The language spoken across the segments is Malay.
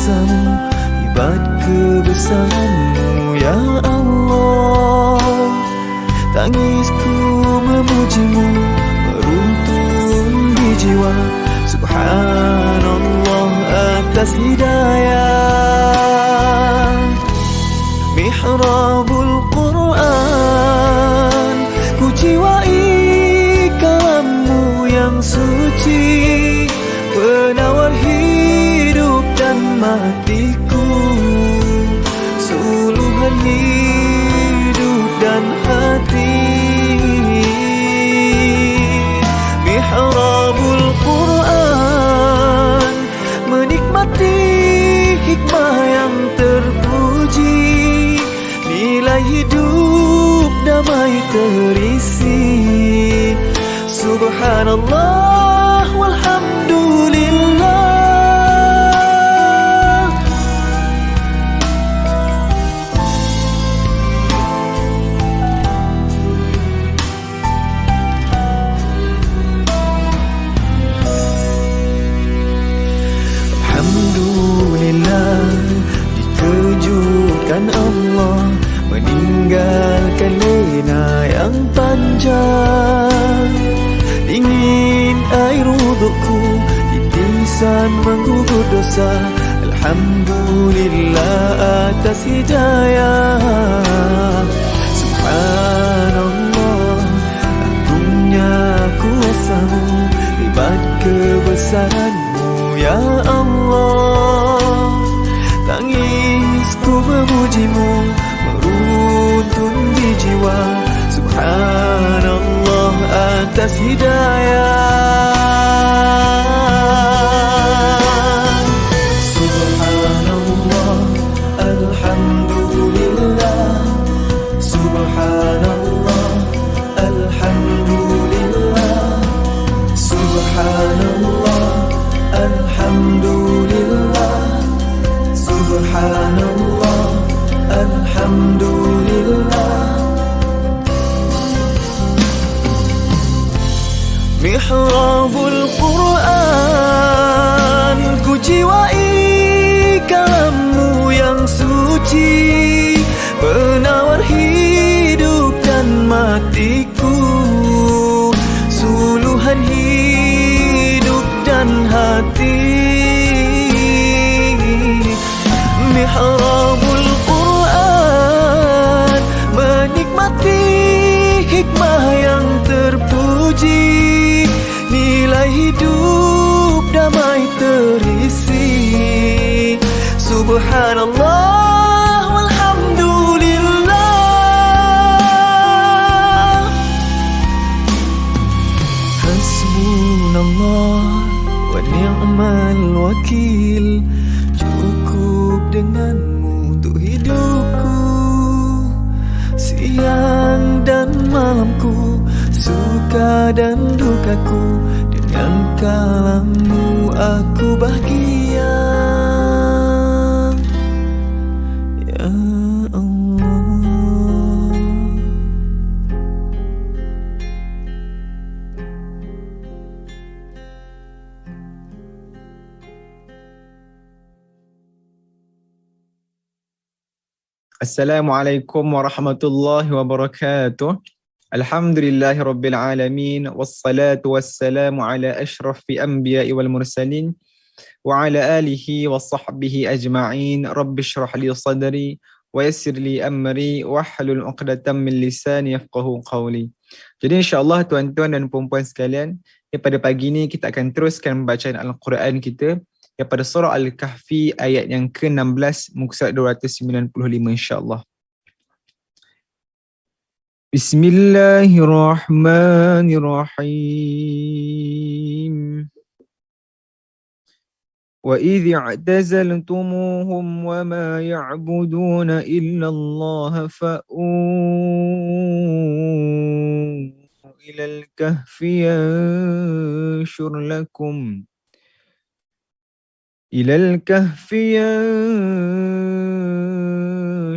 kuasamu, hebat kebesaranmu ya Allah. Tangisku memujimu, meruntun di jiwa. Subhanallah atas hidayah. Mihrabul Quran, ku jiwai kalammu yang suci, penawar hidup dan matiku, suluhan hidup dan hati. Mihrabul Quran, menikmati hikmah yang terpuji, nilai hidup damai terisi. Subhanallah walhamdulillah. Alhamdulillah, dikejutkan Allah meninggalkan lena yang panjang. Dingin air wudukku, titisan menggugur dosa. Alhamdulillah atas hidayah. Subhanallah, agungnya kuasamu, hebat kebesaranmu ya Allah. Tangisku memujimu, meruntun di jiwa. Subhanallah atas hidayah. Subhanallah, alhamdulillah. Subhanallah, alhamdulillah. Subhanallah, alhamdulillah. Subhanallah, alhamdulillah. Mihrabul Quran, ku jiwai kalammu yang suci, penawar hidup dan matiku, suluhan hidup dan hati. Mihrabul Quran, menikmati hikmah yang terpuji, nilai hidup damai terisi. Subhanallah walhamdulillah. Hasbunallah wa ni'mal wakil. Cukup denganmu untuk hidupku, siang dan malamku, suka dan dukaku. Dengan kalammu aku bahagia ya Allah. Assalamualaikum warahmatullahi wabarakatuh. Alhamdulillahirabbil alamin, wassalatu wassalamu ala asyrafil anbiya'i wal mursalin wa ala alihi wa sahbihi ajma'in. Rabbishrah li sadri wa yassir li amri wahlul 'uqdatam min lisani yafqahu qawli. Jadi insya-Allah tuan-tuan dan puan-puan sekalian, pada pagi ini kita akan teruskan bacaan Al-Quran kita daripada surah Al-Kahfi ayat yang ke-16 muka surat 295 insya-Allah. Bismillahirrahmanirrahim. Wa idh i'tazaltumuhum wa ma ya'buduna illa Allah fa'u ila al-kahfi yanshur lakum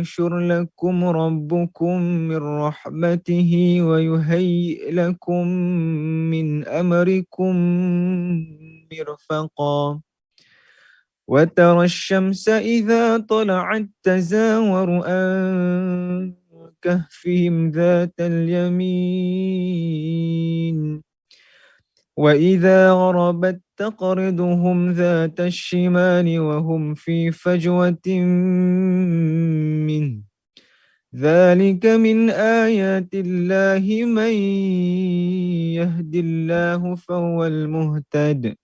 ينشر لكم ربكم من رحمته ويهيئ لكم من أمركم مرفقا وترى الشمس إذا طلعت تزاور عن كهفهم ذات اليمين وإذا غربت تقرضهم ذات الشمال وهم في فجوة منه ذلك من آيات الله من يهد الله فهو المهتد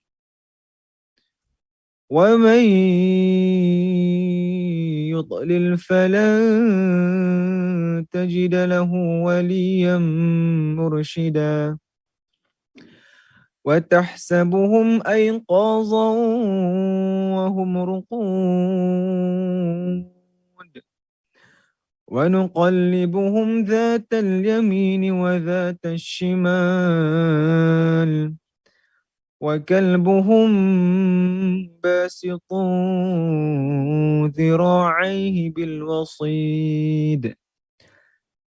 ومن يضلل فلن تجد له وليا مرشدا وتحسبهم أيقاظا وهم رقود ونقلبهم ذات اليمين وذات الشمال وكلبهم باسط ذراعيه بالوصيد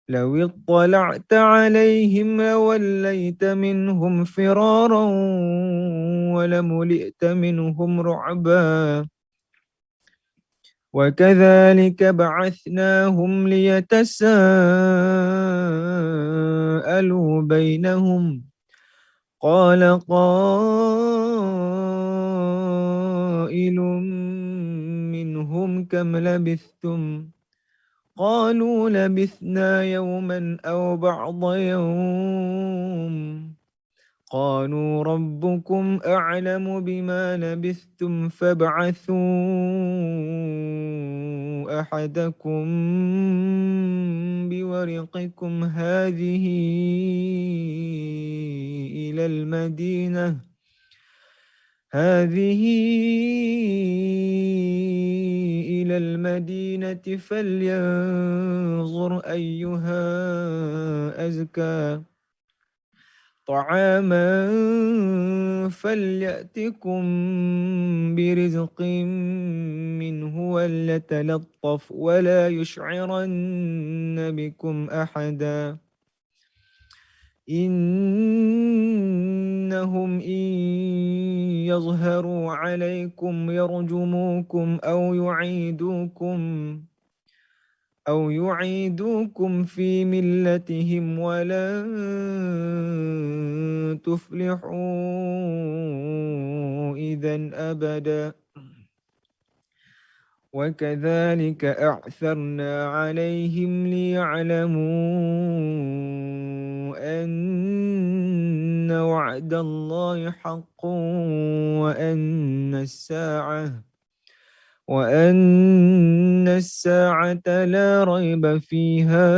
لو اطلعت عليهم لوليت منهم فرارا ولملئت منهم رعبا وكذلك بعثناهم ليتساءلوا بينهم قال قائل منهم كم لبثتم قالوا لبثنا يوما أو بعض يوم قالوا ربكم أعلم بما لبثتم فابعثوا أحدكم بورقكم هذه إلى المدينة فلينظر أيها أزكى طعاما فليأتكم برزق منه وليتلطف ولا يشعرن بكم أحدا إنهم إن يظهروا عليكم يرجموكم أو يعيدوكم في ملتهم ولن تفلحوا إذا أبدا وكذلك أعثرنا عليهم ليعلموا أن وعد الله حق وأن الساعة لا ريب فيها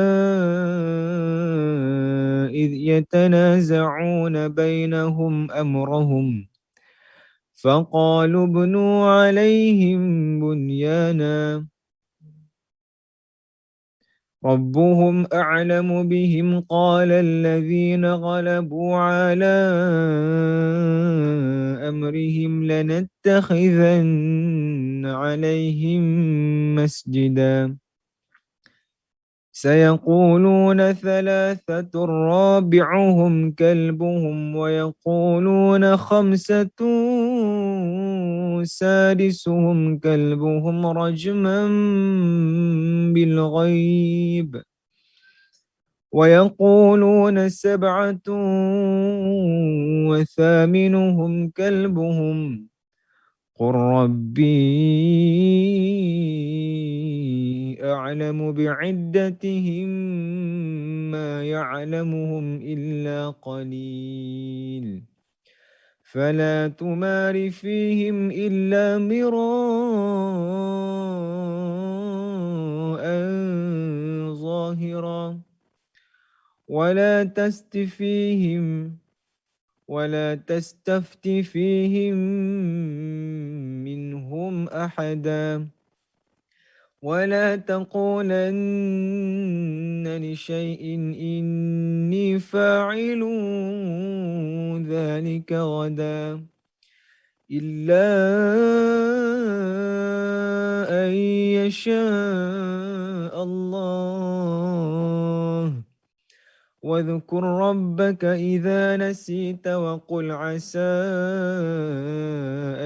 إذ يتنازعون بينهم أمرهم فقالوا ابنوا عليهم بنيانا ربهم أعلم بهم قال الذين غلبوا على أمرهم لنتخذن عليهم مسجدا سيقولون ثلاثة رابعهم كلبهم ويقولون خمسة سادسهم كلبهم رجما بالغيب ويقولون سبعة وثامنهم كلبهم قل ربي أعلم بعدتهم ما يعلمهم إلا قليل فلا تمار فيهم إلا مراء ظاهرا ولا تستفت فيهم منهم أحدا ولا تقولن لشيء إني فاعل ذلك غدا إلا أن يشاء الله واذكر ربك إذا نسيت وقل عسى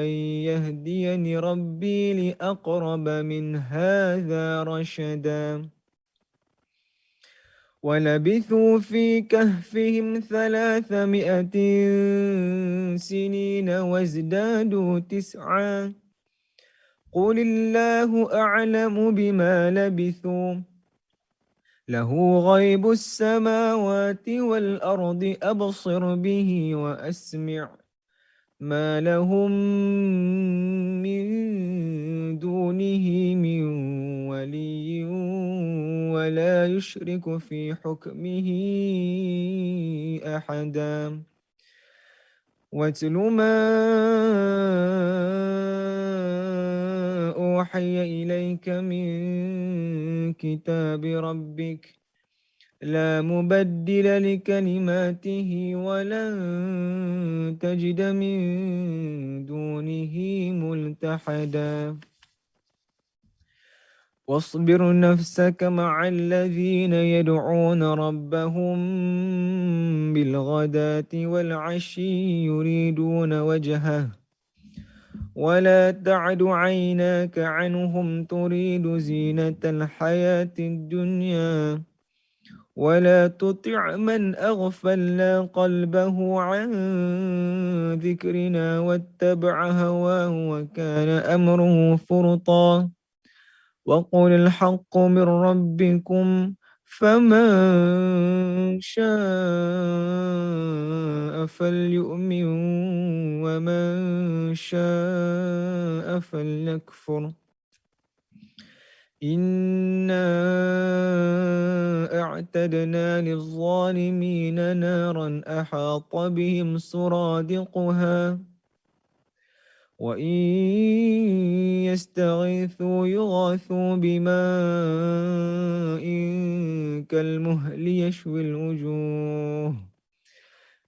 أن يهديني ربي لأقرب من هذا رشدا ولبثوا في كهفهم 300 سنين وازدادوا 9 قل الله أعلم بما لبثوا له غيب السماوات والأرض أبصر به وأسمع ما لهم من دونه من ولي ولا يشرك في حكمه أحدا واتل ما أوحي إليك من كتاب ربك لا مبدل لكلماته ولن تجد من دونه ملتحدا واصبر نفسك مع الذين يدعون ربهم بالغداة والعشي يريدون وجهه ولا تعد عيناك عنهم تريد زينة الحياة الدنيا ولا تطع من أغفلنا قلبه عن ذكرنا واتبع هواه وكان أمره فرطا وقل الحق من ربكم فمن شاء فليؤمن ومن شاء فليكفر إنا أعتدنا للظالمين نارا أحاط بهم سرادقها وإن يستغيثوا يغاثوا بماء كالمهل يشوي الوجوه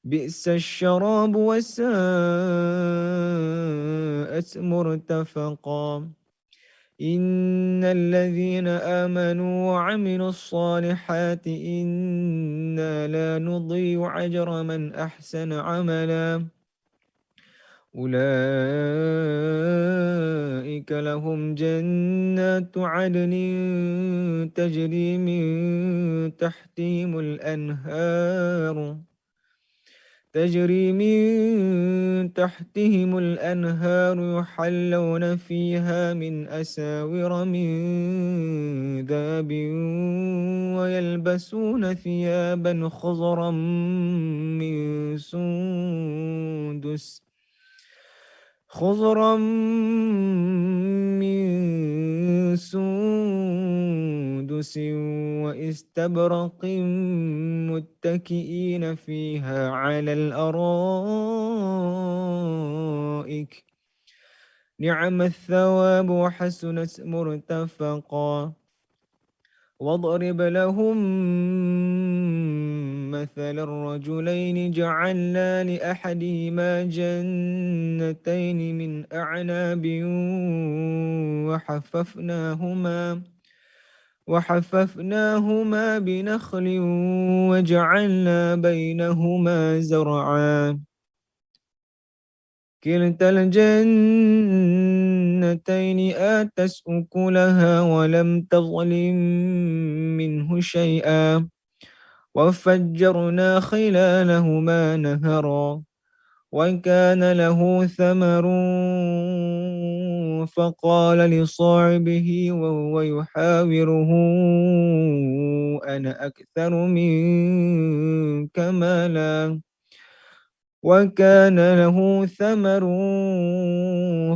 بئس الشراب وساءت مرتفقا إن الذين آمنوا وعملوا الصالحات إنا لا نضيع أجر من أحسن عملا أولئك لهم جنات عدن تجري من تحتهم الأنهار يحلون فيها من أساور من ذهب ويلبسون ثيابا خضرا من سندس واستبرق متكئين فيها على الأرائك نعم الثواب وحسنت مرتفقا واضرب لهم مثل الرجلين جعلنا لأحدهما جنتين من أعناب وحففناهما بنخل وجعلنا بينهما زرعا كلتا الجنتين آتت أكلها ولم تظلم منه شيئا وفجرنا خلالهما نهرا وكان له ثمر فقال لصاحبه وهو يحاوره أنا أكثر منك مالا وكان له ثمر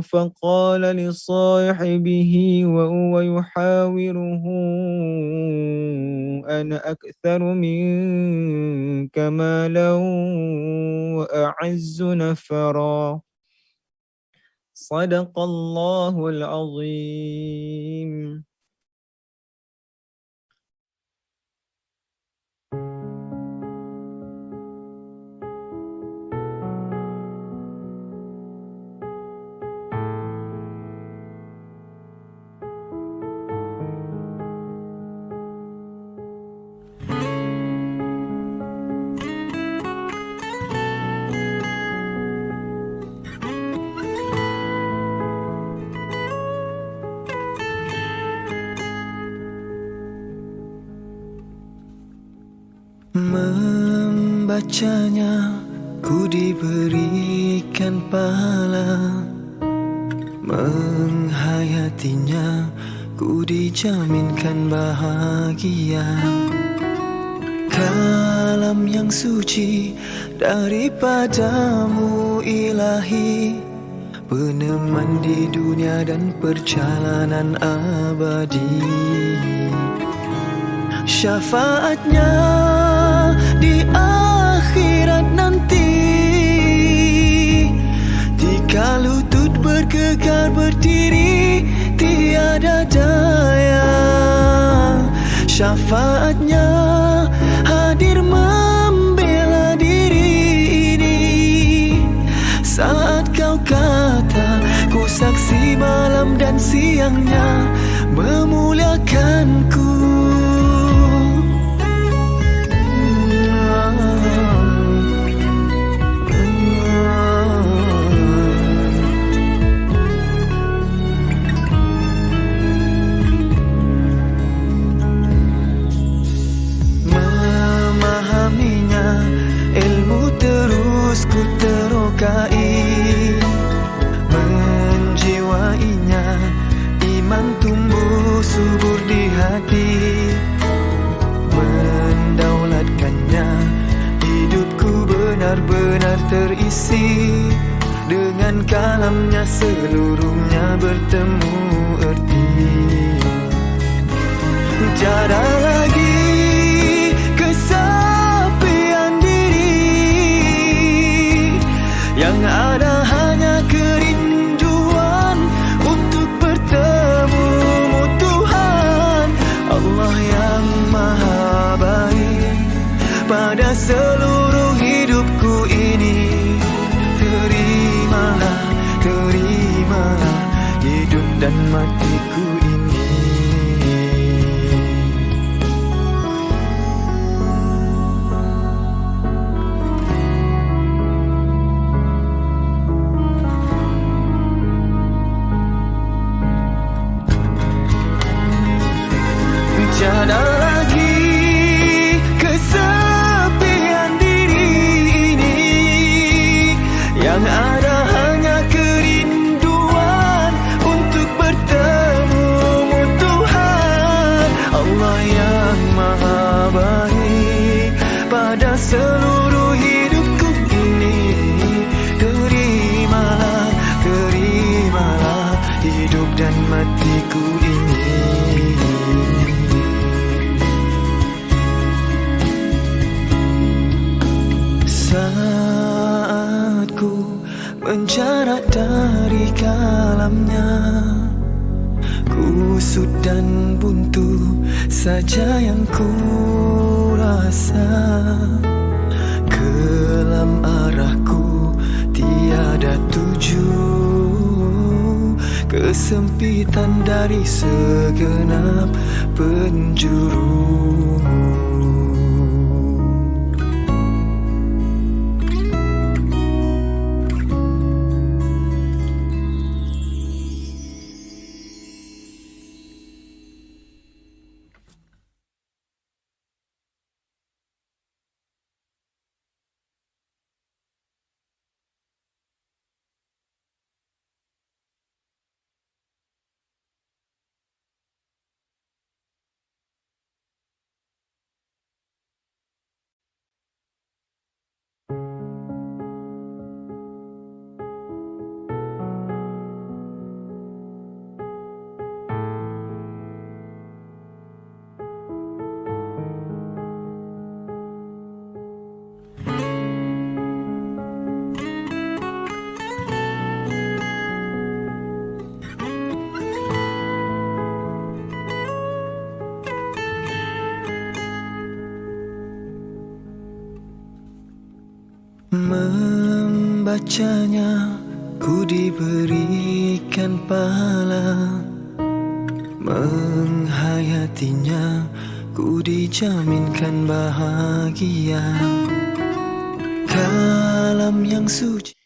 فقال لصاحبه وهو يحاوره أنا أكثر منك مالا وأعز نفرا صدق الله العظيم. Membacanya ku diberikan pahala, menghayatinya ku dijaminkan bahagia. Kalam yang suci daripadamu ilahi, peneman di dunia dan perjalanan abadi. Syafaatnya di akhirat nanti, jika lutut bergegar berdiri tiada daya. Syafaatnya hadir membela diri ini, saat kau kata ku saksi malam dan siangnya memuliakanku. Ku terokai, menjiwainya, iman tumbuh subur di hati, mendaulatkannya, hidupku benar-benar terisi, dengan kalamnya seluruhnya bertemu erti. Tiada lagi kesepian yang ada hanya kerinduan untuk bertemu Tuhan Allah yang maha baik pada seluruh hidupku ini. Terimalah, terimalah hidup dan matiku ini. Tiada lagi kesepian diri ini, yang ada hanya kerinduan untuk bertemu Tuhan Allah yang maha baik pada seluruh hidupku ini. Terimalah, terimalah hidup dan matiku ini. Saat ku menjarak dari kalamnya, kusut dan buntu saja yang ku rasa. Kelam arahku tiada tuju, kesempitan dari segenap penjuru. Membacanya ku diberikan pahala, menghayatinya ku dijaminkan bahagia. Kalam yang suci.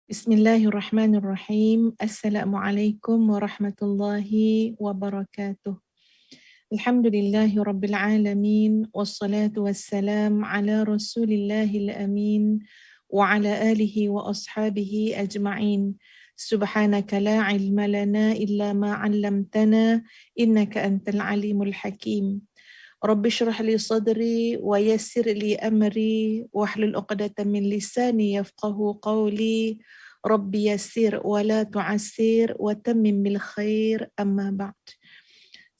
Bismillahirrahmanirrahim. Assalamualaikum warahmatullahi wabarakatuh. Alhamdulillahi Rabbil Alamin, wassalatu wassalam ala Rasulillahil Amin, wa ala alihi wa ashabihi ajma'in. Subhanaka la ilma lana illa ma 'allamtana, innaka antal alimul hakim. Rabbi shrah li sadri wa yassir li amri wahlul 'uqdatam min lisani yafqahu qawli. Rabbi yassir wa la tu'assir wa tammim bil khair, amma ba'd.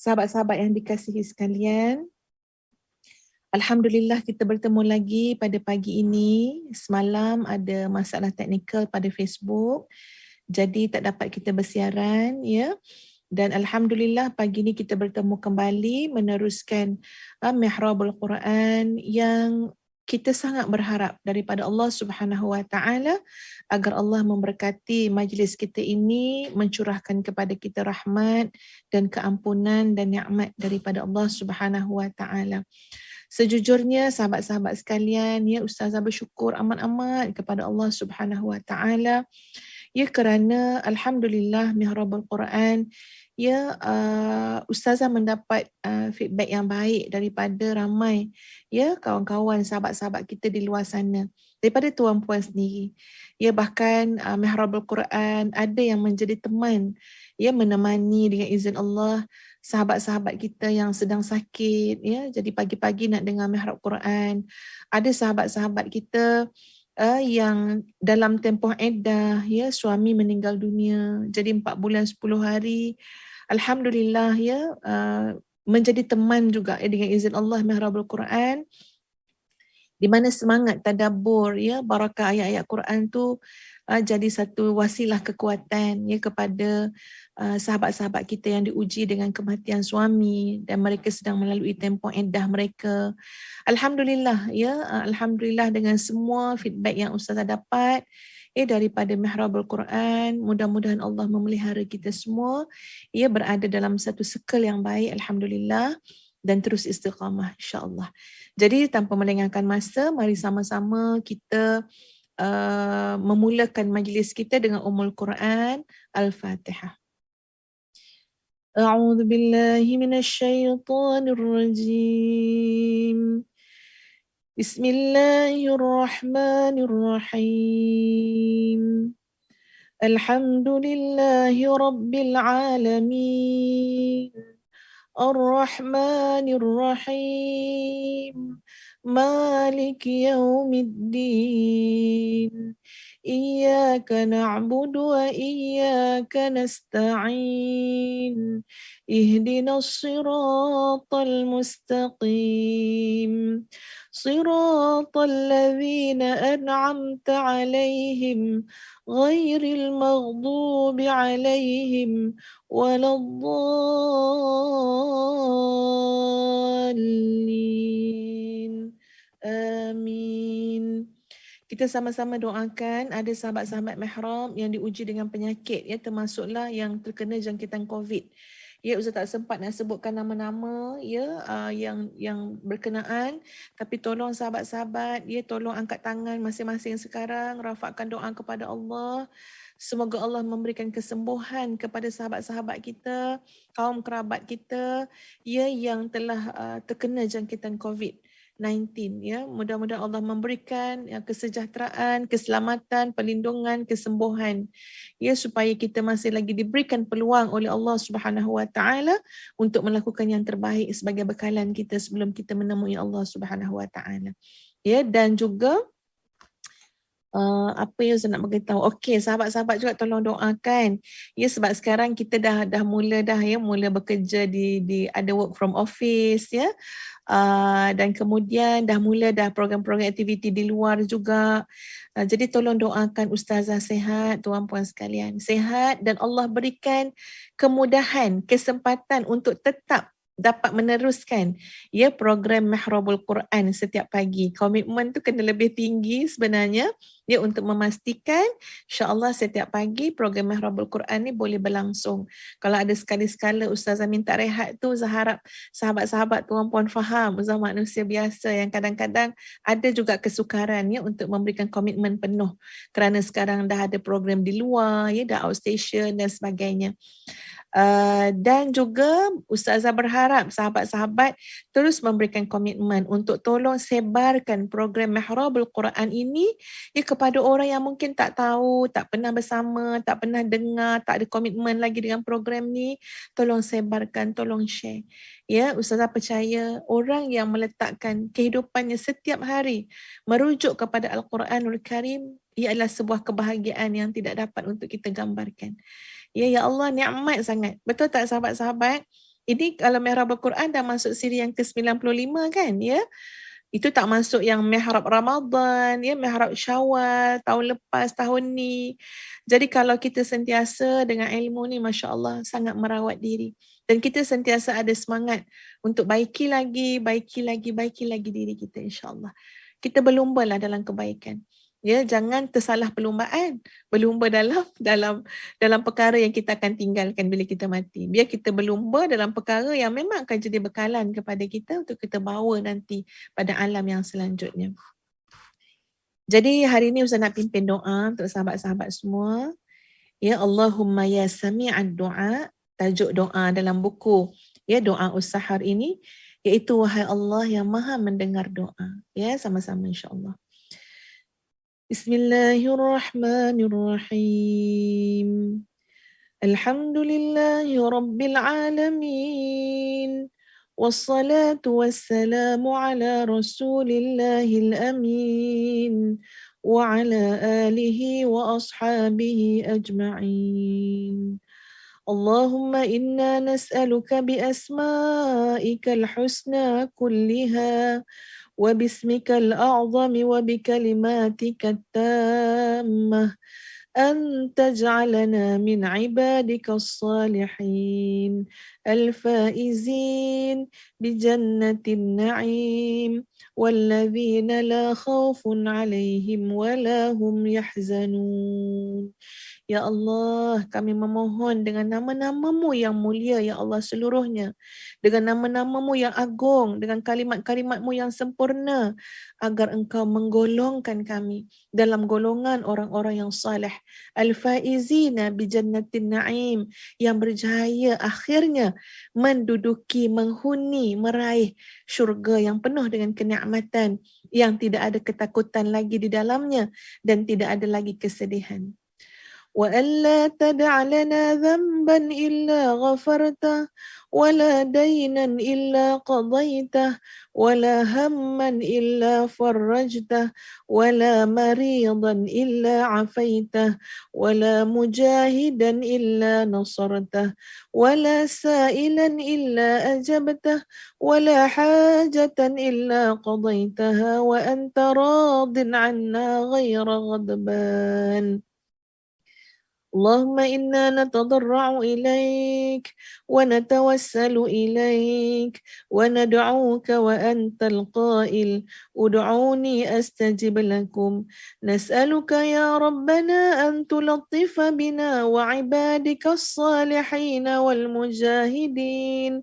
Sahabat-sahabat yang dikasihi sekalian, Alhamdulillah kita bertemu lagi pada pagi ini. Semalam ada masalah teknikal pada Facebook, jadi tak dapat kita bersiaran, ya. Dan Alhamdulillah pagi ini kita bertemu kembali meneruskan Mihrabul Quran yang kita sangat berharap daripada Allah Subhanahu Wa Taala agar Allah memberkati majlis kita ini, mencurahkan kepada kita rahmat dan keampunan dan nikmat daripada Allah Subhanahu Wa Taala. Sejujurnya sahabat-sahabat sekalian, ya, Ustazah bersyukur amat-amat kepada Allah Subhanahu Wa Taala, ya, kerana Alhamdulillah Mihrabul Quran, ya, Ustazah mendapat feedback yang baik daripada ramai, ya, kawan-kawan sahabat-sahabat kita di luar sana, daripada tuan-puan sendiri. Ya, bahkan Mihrabul Quran ada yang menjadi teman, ya, menemani dengan izin Allah sahabat-sahabat kita yang sedang sakit, ya. Jadi pagi-pagi nak dengar Mihrab Quran. Ada sahabat-sahabat kita yang dalam tempoh iddah, ya, suami meninggal dunia, jadi 4 bulan 10 hari. Alhamdulillah, ya, menjadi teman juga, ya, dengan izin Allah Mihrabul Quran, di mana semangat tadabbur, ya, barakah ayat-ayat Quran tu jadi satu wasilah kekuatan, ya, kepada sahabat-sahabat kita yang diuji dengan kematian suami dan mereka sedang melalui tempoh iddah mereka. Alhamdulillah, ya, Alhamdulillah dengan semua feedback yang Ustazah dapat, ya, daripada Mihrabul Quran. Mudah-mudahan Allah memelihara kita semua, ya, berada dalam satu circle yang baik, Alhamdulillah, dan terus istiqamah, insya-Allah. Jadi tanpa melengahkan masa, mari sama-sama kita memulakan majlis kita dengan Ummul Quran, Al-Fatihah. A'udzu billahi minasyaitonir rajim. Bismillahirrahmanirrahim. Alhamdulillahi rabbil alamin. Ar-Rahmanir-Rahim, Maliki Yawmiddin, Iyyaka na'budu wa iyyaka nasta'in, Ihdinas siratal mustaqim, Siratal ladzina an'amta 'alaihim, Ghairil maghdubi 'alaihim waladdallin. Amin. Kita sama-sama doakan ada sahabat-sahabat Mihrab yang diuji dengan penyakit, ya, termasuklah yang terkena jangkitan COVID. Ya, Ustaz tak sempat nak sebutkan nama-nama, ya, yang berkenaan, tapi tolong sahabat-sahabat, ya, tolong angkat tangan masing-masing sekarang, rafakkan doa kepada Allah. Semoga Allah memberikan kesembuhan kepada sahabat-sahabat kita, kaum kerabat kita, ya, yang telah terkena jangkitan COVID-19, ya. Mudah-mudahan Allah memberikan, ya, kesejahteraan, keselamatan, perlindungan, kesembuhan, ya, supaya kita masih lagi diberikan peluang oleh Allah Subhanahu Wa Taala untuk melakukan yang terbaik sebagai bekalan kita sebelum kita menemui Allah Subhanahu Wa Taala. Ya, dan juga apa yang saya nak beritahu. Okey, sahabat-sahabat juga tolong doakan. Ya, sebab sekarang kita dah mula bekerja di ada work from office, ya. Dan kemudian dah program-program aktiviti di luar juga. Jadi tolong doakan Ustazah sihat, tuan-puan sekalian. Sihat dan Allah berikan kemudahan, kesempatan untuk tetap dapat meneruskan, ya, program Mihrabul Quran setiap pagi. Komitmen tu kena lebih tinggi sebenarnya, ya, untuk memastikan insya-Allah setiap pagi program Mihrabul Quran ni boleh berlangsung. Kalau ada sekali-sekala Ustazah minta rehat tu, saya harap sahabat-sahabat tuan-puan faham, Ustazah manusia biasa yang kadang-kadang ada juga kesukaran, ya, untuk memberikan komitmen penuh kerana sekarang dah ada program di luar, ya, dah outstation dan sebagainya. Dan juga Ustazah berharap sahabat-sahabat terus memberikan komitmen untuk tolong sebarkan program Mihrabul Quran ini kepada orang yang mungkin tak tahu, tak pernah bersama, tak pernah dengar, tak ada komitmen lagi dengan program ni. Tolong sebarkan, tolong share. Ya, Ustazah percaya orang yang meletakkan kehidupannya setiap hari merujuk kepada Al-Quranul Karim, ia adalah sebuah kebahagiaan yang tidak dapat untuk kita gambarkan. Ya Allah, nikmat sangat. Betul tak sahabat-sahabat? Ini kalau Mihrab Al-Quran dah masuk siri yang ke-95 kan, ya? Itu tak masuk yang Mihrab Ramadan, ya, Mihrab Syawal, tahun lepas, tahun ni. Jadi kalau kita sentiasa dengan ilmu ni, Masya Allah, sangat merawat diri. Dan kita sentiasa ada semangat untuk baiki lagi diri kita, insyaAllah. Kita berlumba lah dalam kebaikan. Ya, jangan tersalah perlumbaan. Berlumba dalam perkara yang kita akan tinggalkan bila kita mati. Biar kita berlumba dalam perkara yang memang akan jadi bekalan kepada kita untuk kita bawa nanti pada alam yang selanjutnya. Jadi hari ini Ustaz nak pimpin doa untuk sahabat-sahabat semua. Ya Allahumma ya sami'ad du'a, tajuk doa dalam buku ya doa Us-Sahar ini, iaitu wahai Allah yang maha mendengar doa. Ya, sama-sama insya-Allah. Bismillahirrahmanirrahim. Alhamdulillahi Rabbil Alamin. Wassalatu wassalamu ala Rasulillahil Amin. Wa ala alihi wa ashabihi ajma'in. Allahumma inna nas'aluka bi asma'ikal husna kulliha وباسمك الأعظم وبكلماتك التامة أن تجعلنا من عبادك الصالحين الفائزين بجنة النعيم والذين لا خوف عليهم ولا هم يحزنون. Ya Allah, kami memohon dengan nama-nama-Mu yang mulia, Ya Allah seluruhnya. Dengan nama-nama-Mu yang agung, dengan kalimat-kalimat-Mu yang sempurna, agar Engkau menggolongkan kami dalam golongan orang-orang yang saleh. Al-faizina bi jannatin na'im, yang berjaya akhirnya menduduki, menghuni, meraih syurga yang penuh dengan kenikmatan, yang tidak ada ketakutan lagi di dalamnya dan tidak ada lagi kesedihan. وَأَلَّا تَدَعْ لَنَا ذَنْبًا إِلَّا غَفَرْتَهُ وَلَا دَيْنًا إِلَّا قَضَيْتَهُ وَلَا هَمًّا إِلَّا فَرَّجْتَهُ وَلَا مَرِيضًا إِلَّا عَافَيْتَهُ وَلَا مُجَاهِدًا إِلَّا نَصَرْتَهُ وَلَا سَائِلًا إِلَّا أَجَبْتَهُ وَلَا حَاجَةً إِلَّا قَضَيْتَهَا وَأَنْتَ رَاضٍ عَنَّا غَيْرَ غَضْبَانٍ. اللهم إنا نتضرع إليك ونتوسل إليك وندعوك وأنت القائل ادعوني أستجب لكم. نسألك يا ربنا أن تلطف بنا وعبادك الصالحين والمجاهدين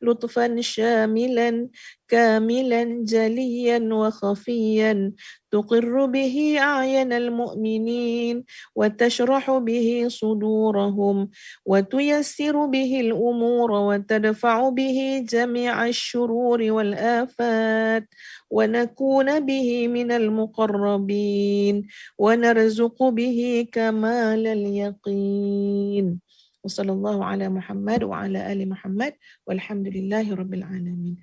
لطفا شاملا كاملا جليا وخفيا تقر به أعين المؤمنين وتشرح به صدورهم وتيسر به الأمور وتدفع به جميع الشرور والآفات ونكون به من المقربين ونرزق به كمال اليقين. وصلى الله على محمد وعلى آل محمد والحمد لله رب العالمين.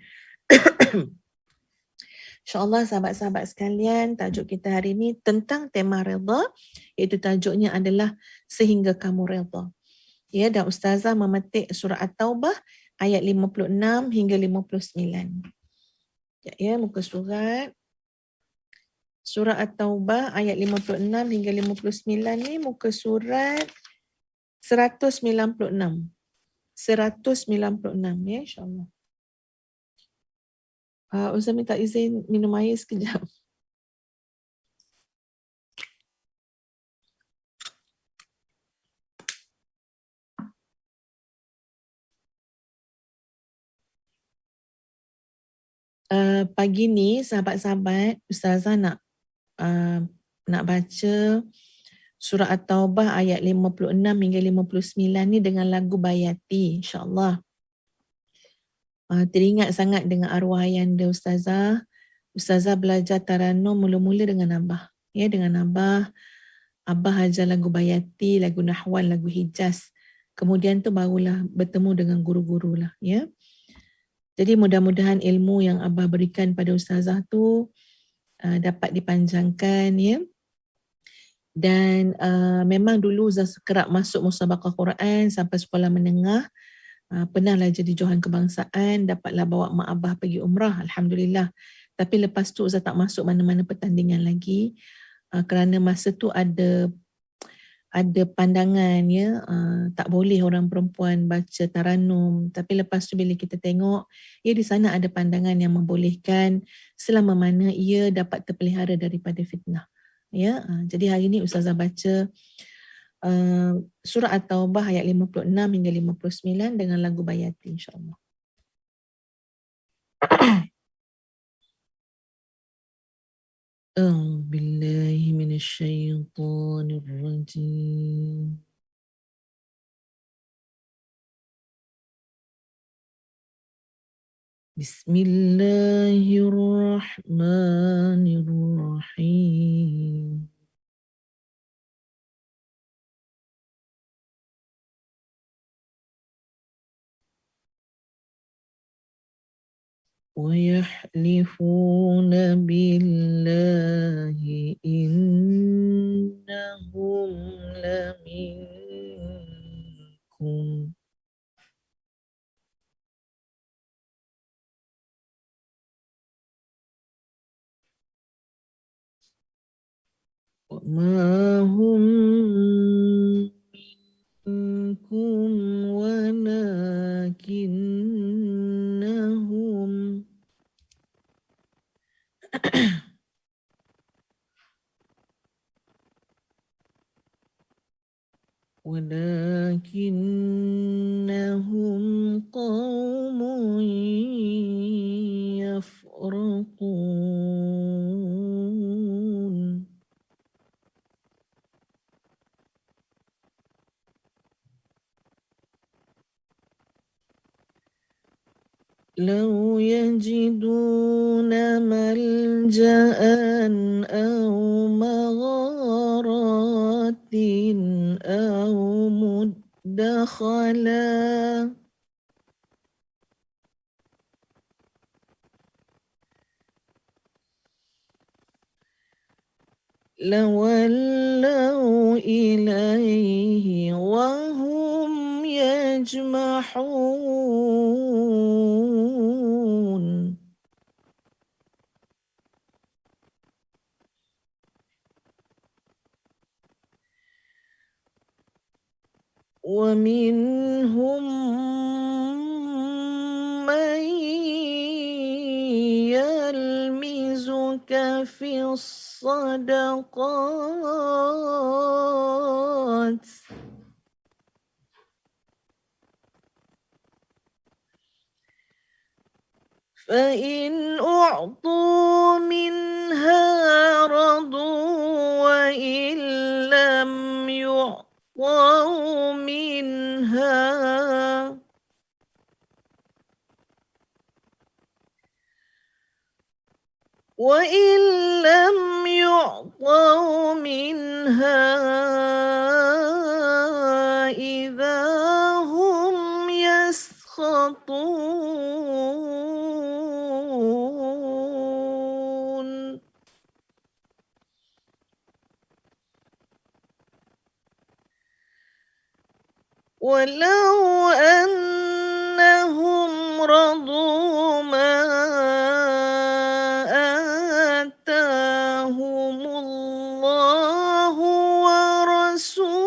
InsyaAllah sahabat-sahabat sekalian, tajuk kita hari ini tentang tema redha, iaitu tajuknya adalah Sehingga Kamu Redha. Ya, dan Ustazah memetik surah At-Taubah ayat 56 hingga 59. Ya, muka surat. Surah At-Taubah ayat 56 hingga 59 ni muka surat 196. 196 ya, insyaAllah. Ustaz minta izin minum air sekejap. Pagi ni sahabat-sahabat, Ustazah nak baca surah At-Taubah ayat 56 hingga 59 ni dengan lagu Bayati, insyaAllah. Teringat sangat dengan arwah ayahanda Ustazah. Ustazah belajar Taranum mula-mula dengan Abah. Ya, dengan Abah. Abah ajar lagu Bayati, lagu Nahwan, lagu Hijaz. Kemudian tu barulah bertemu dengan guru-guru lah. Ya. Jadi mudah-mudahan ilmu yang Abah berikan pada Ustazah tu dapat dipanjangkan. Ya. Dan memang dulu Ustazah kerap masuk musabaqah Quran sampai sekolah menengah. Pernahlah jadi johan kebangsaan, dapatlah bawa mak abah pergi umrah, Alhamdulillah. Tapi lepas tu Ustazah tak masuk mana-mana pertandingan lagi kerana masa tu ada pandangan ya, tak boleh orang perempuan baca Taranum. Tapi lepas tu bila kita tengok, ya di sana ada pandangan yang membolehkan selama mana ia dapat terpelihara daripada fitnah. Ya, jadi hari ini Ustazah baca surah At-Taubah ayat 56 hingga 59 dengan lagu Bayati, insyaAllah. A'udzubillahi minasyaitonirrajim. Bismillahirrahmanirrahim. وَيَحْلِفُونَ بِاللَّهِ إِنَّهُمْ لَمِنكُمْ وَمَا هُمْ مِنكُمْ ولكنهم قوم يفرقون لو يجدون ملجأ أو مغارات أو مدخلا لولوا إليه وهم يجمحون ومنهم من يلمزك في الصدقات فإن أعطوا منها رضوا وإن لم يعطوا منها إذا هم يسخطون ولو أنهم رضوا ما آتاهم الله ورسوله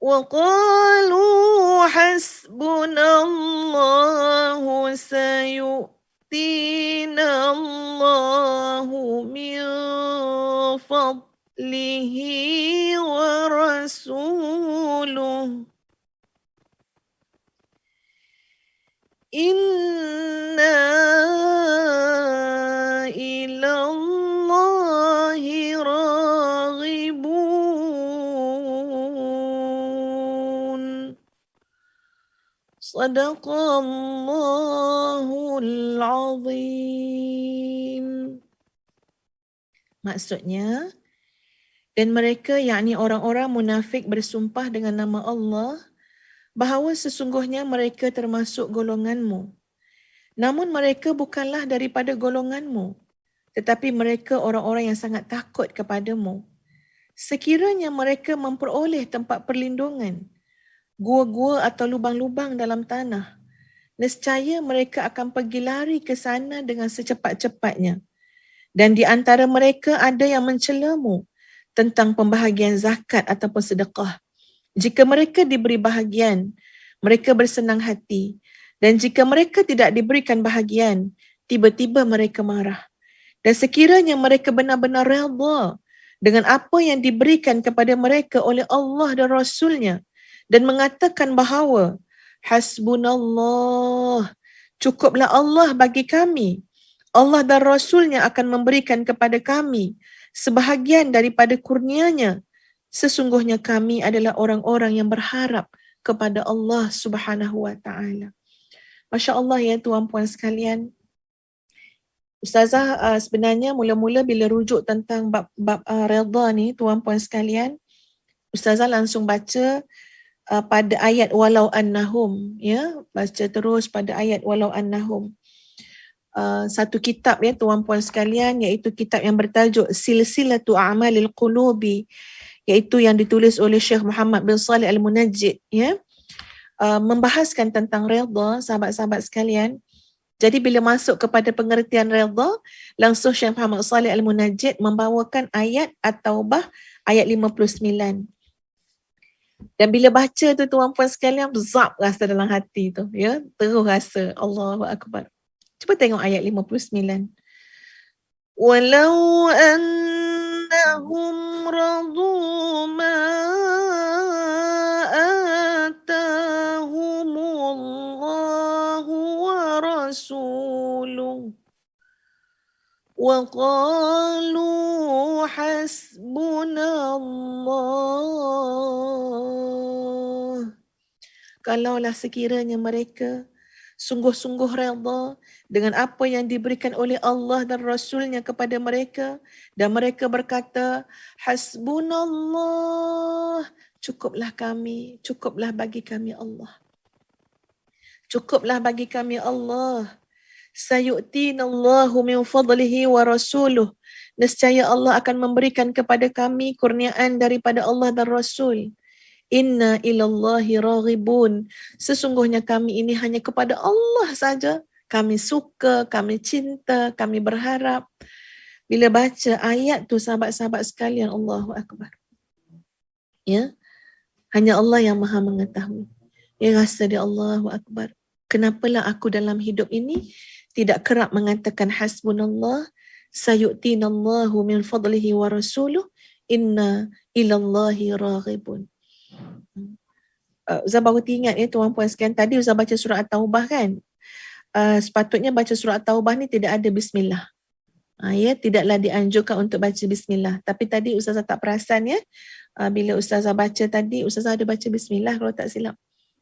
وقالوا حسبنا الله سيؤتينا الله من فضله ورسوله Inna ilallahi raghibun. Sadaqallahul azim. Maksudnya, dan mereka yakni orang-orang munafik bersumpah dengan nama Allah bahawa sesungguhnya mereka termasuk golonganmu. Namun mereka bukanlah daripada golonganmu, tetapi mereka orang-orang yang sangat takut kepadamu. Sekiranya mereka memperoleh tempat perlindungan, gua-gua atau lubang-lubang dalam tanah, nescaya mereka akan pergi lari ke sana dengan secepat-cepatnya. Dan di antara mereka ada yang mencelamu tentang pembahagian zakat ataupun sedekah. Jika mereka diberi bahagian, mereka bersenang hati. Dan jika mereka tidak diberikan bahagian, tiba-tiba mereka marah. Dan sekiranya mereka benar-benar redha dengan apa yang diberikan kepada mereka oleh Allah dan Rasulnya, dan mengatakan bahawa hasbunallah, cukuplah Allah bagi kami. Allah dan Rasulnya akan memberikan kepada kami sebahagian daripada kurnianya. Sesungguhnya kami adalah orang-orang yang berharap kepada Allah Subhanahu wa taala. Masya Allah ya tuan-puan sekalian. Ustazah sebenarnya mula-mula bila rujuk tentang bab redha ni tuan-puan sekalian, Ustazah langsung baca pada ayat walau annahum, ya, baca terus pada ayat walau annahum. Satu kitab ya tuan-puan sekalian, iaitu kitab yang bertajuk Silsilatu A'malil Qulubi, iaitu yang ditulis oleh Syekh Muhammad bin Salih Al-Munajjid, ya, membahaskan tentang redha sahabat-sahabat sekalian. Jadi bila masuk kepada pengertian redha, langsung Syekh Muhammad Salih Al-Munajjid membawakan ayat At-Taubah ayat 59. Dan bila baca tu tuan-puan sekalian, zap rasa dalam hati tu, ya, terus rasa Allahu Akbar. Cuba tengok ayat 59. Walau annahum radu ma atahumullahu wa rasuluh wa qalu hasbunallah. Kalaulah sekiranya mereka sungguh-sungguh redha dengan apa yang diberikan oleh Allah dan Rasulnya kepada mereka, dan mereka berkata, hasbunallah, cukuplah kami, cukuplah bagi kami Allah. Cukuplah bagi kami Allah. Sayu'tinallahu min fadlihi wa rasuluh. Nescaya Allah akan memberikan kepada kami kurniaan daripada Allah dan Rasul. Inna ilallahi raghibun. Sesungguhnya kami ini hanya kepada Allah saja. Kami suka, kami cinta, kami berharap. Bila baca ayat tu sahabat-sahabat sekalian, Allahu Akbar. Ya, hanya Allah yang maha mengetahui. Ya, rasa dia Allahu Akbar. Kenapalah aku dalam hidup ini tidak kerap mengatakan hasbunallah, sayu'tinallahu min fadlihi wa rasuluh, inna ilallahi raghibun. Ustaz baru ingat ya tuan-puan sekalian, tadi Ustaz baca surah At-Taubah kan. Sepatutnya baca surah At-Taubah ni tidak ada bismillah. Ya, tidaklah dianjurkan untuk baca bismillah. Tapi tadi Ustazah tak perasan ya. Bila Ustazah baca tadi, Ustazah ada baca bismillah kalau tak silap.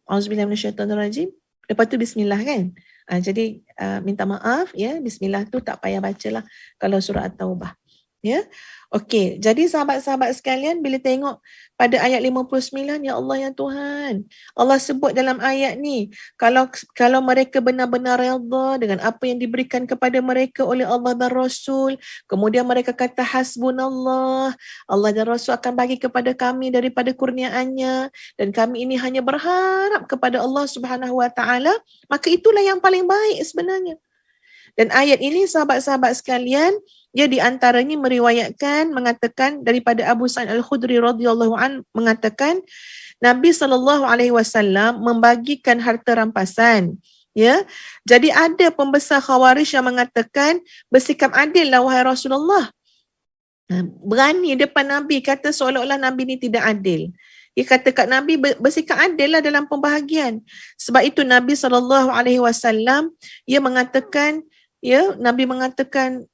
Auzubillahi minasyaitonirrajim. Lepas tu bismillah kan. Jadi minta maaf ya, bismillah tu tak payah bacalah kalau surah At-Taubah. Ya. Okey, jadi sahabat-sahabat sekalian, bila tengok pada ayat 59, ya Allah ya Tuhan, Allah sebut dalam ayat ni, kalau mereka benar-benar redha dengan apa yang diberikan kepada mereka oleh Allah dan Rasul, kemudian mereka kata hasbunallah, Allah dan Rasul akan bagi kepada kami daripada kurniaannya, dan kami ini hanya berharap kepada Allah Subhanahu wa taala, maka itulah yang paling baik sebenarnya. Dan ayat ini sahabat-sahabat sekalian, dia di antaranya meriwayatkan, mengatakan daripada Abu Sa'id Al-Khudri radhiyallahu an mengatakan Nabi SAW membagikan harta rampasan. Ya, jadi ada pembesar Khawarij yang mengatakan bersikap adillah wahai Rasulullah. Berani depan Nabi kata seolah-olah Nabi ni tidak adil. Dia kata kat Nabi bersikap adil lah dalam pembahagian. Sebab itu Nabi SAW ia mengatakan, Nabi mengatakan,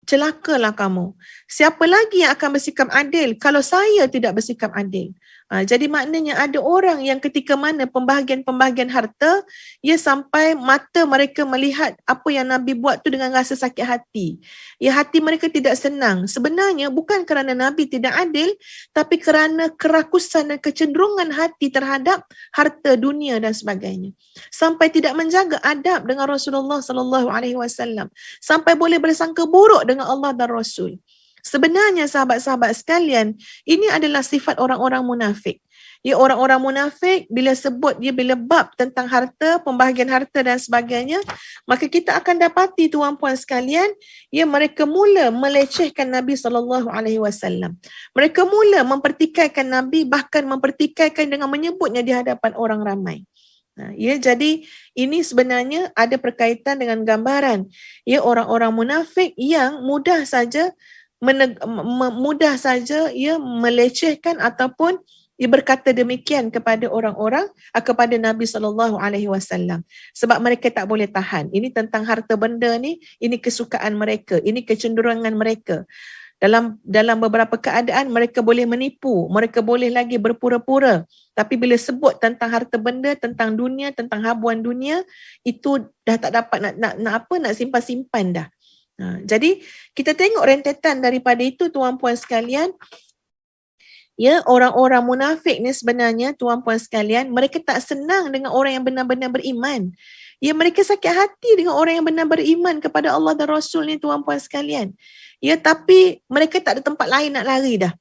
celakalah kamu. Siapa lagi yang akan bersikap adil kalau saya tidak bersikap adil? Jadi maknanya ada orang yang ketika mana pembahagian-pembahagian harta, sampai mata mereka melihat apa yang Nabi buat tu dengan rasa sakit hati. Hati mereka tidak senang. Sebenarnya bukan kerana Nabi tidak adil, tapi kerana kerakusan dan kecenderungan hati terhadap harta dunia dan sebagainya. Sampai tidak menjaga adab dengan Rasulullah SAW. Sampai boleh bersangka buruk dengan Allah dan Rasul. Sebenarnya sahabat-sahabat sekalian, ini adalah sifat orang-orang munafik. Orang-orang munafik bila bab tentang harta, pembahagian harta dan sebagainya, maka kita akan dapati tuan-puan sekalian, mereka mula melecehkan Nabi SAW. Mereka mula mempertikaikan Nabi, bahkan mempertikaikan dengan menyebutnya di hadapan orang ramai. Jadi ini sebenarnya ada berkaitan dengan gambaran orang-orang munafik yang mudah saja melecehkan ataupun berkata demikian kepada orang-orang, kepada Nabi SAW. Sebab mereka tak boleh tahan. Ini tentang harta benda ni, ini kesukaan mereka, ini kecenderungan mereka. Dalam beberapa keadaan mereka boleh menipu, mereka boleh lagi berpura-pura. Tapi bila sebut tentang harta benda, tentang dunia, tentang habuan dunia, itu dah tak dapat nak simpan-simpan dah. Jadi kita tengok rentetan daripada itu tuan-puan sekalian. Orang-orang munafik ni sebenarnya tuan-puan sekalian, mereka tak senang dengan orang yang benar-benar beriman. Mereka sakit hati dengan orang yang benar beriman kepada Allah dan Rasul ni tuan-puan sekalian. Tapi mereka tak ada tempat lain nak lari dah.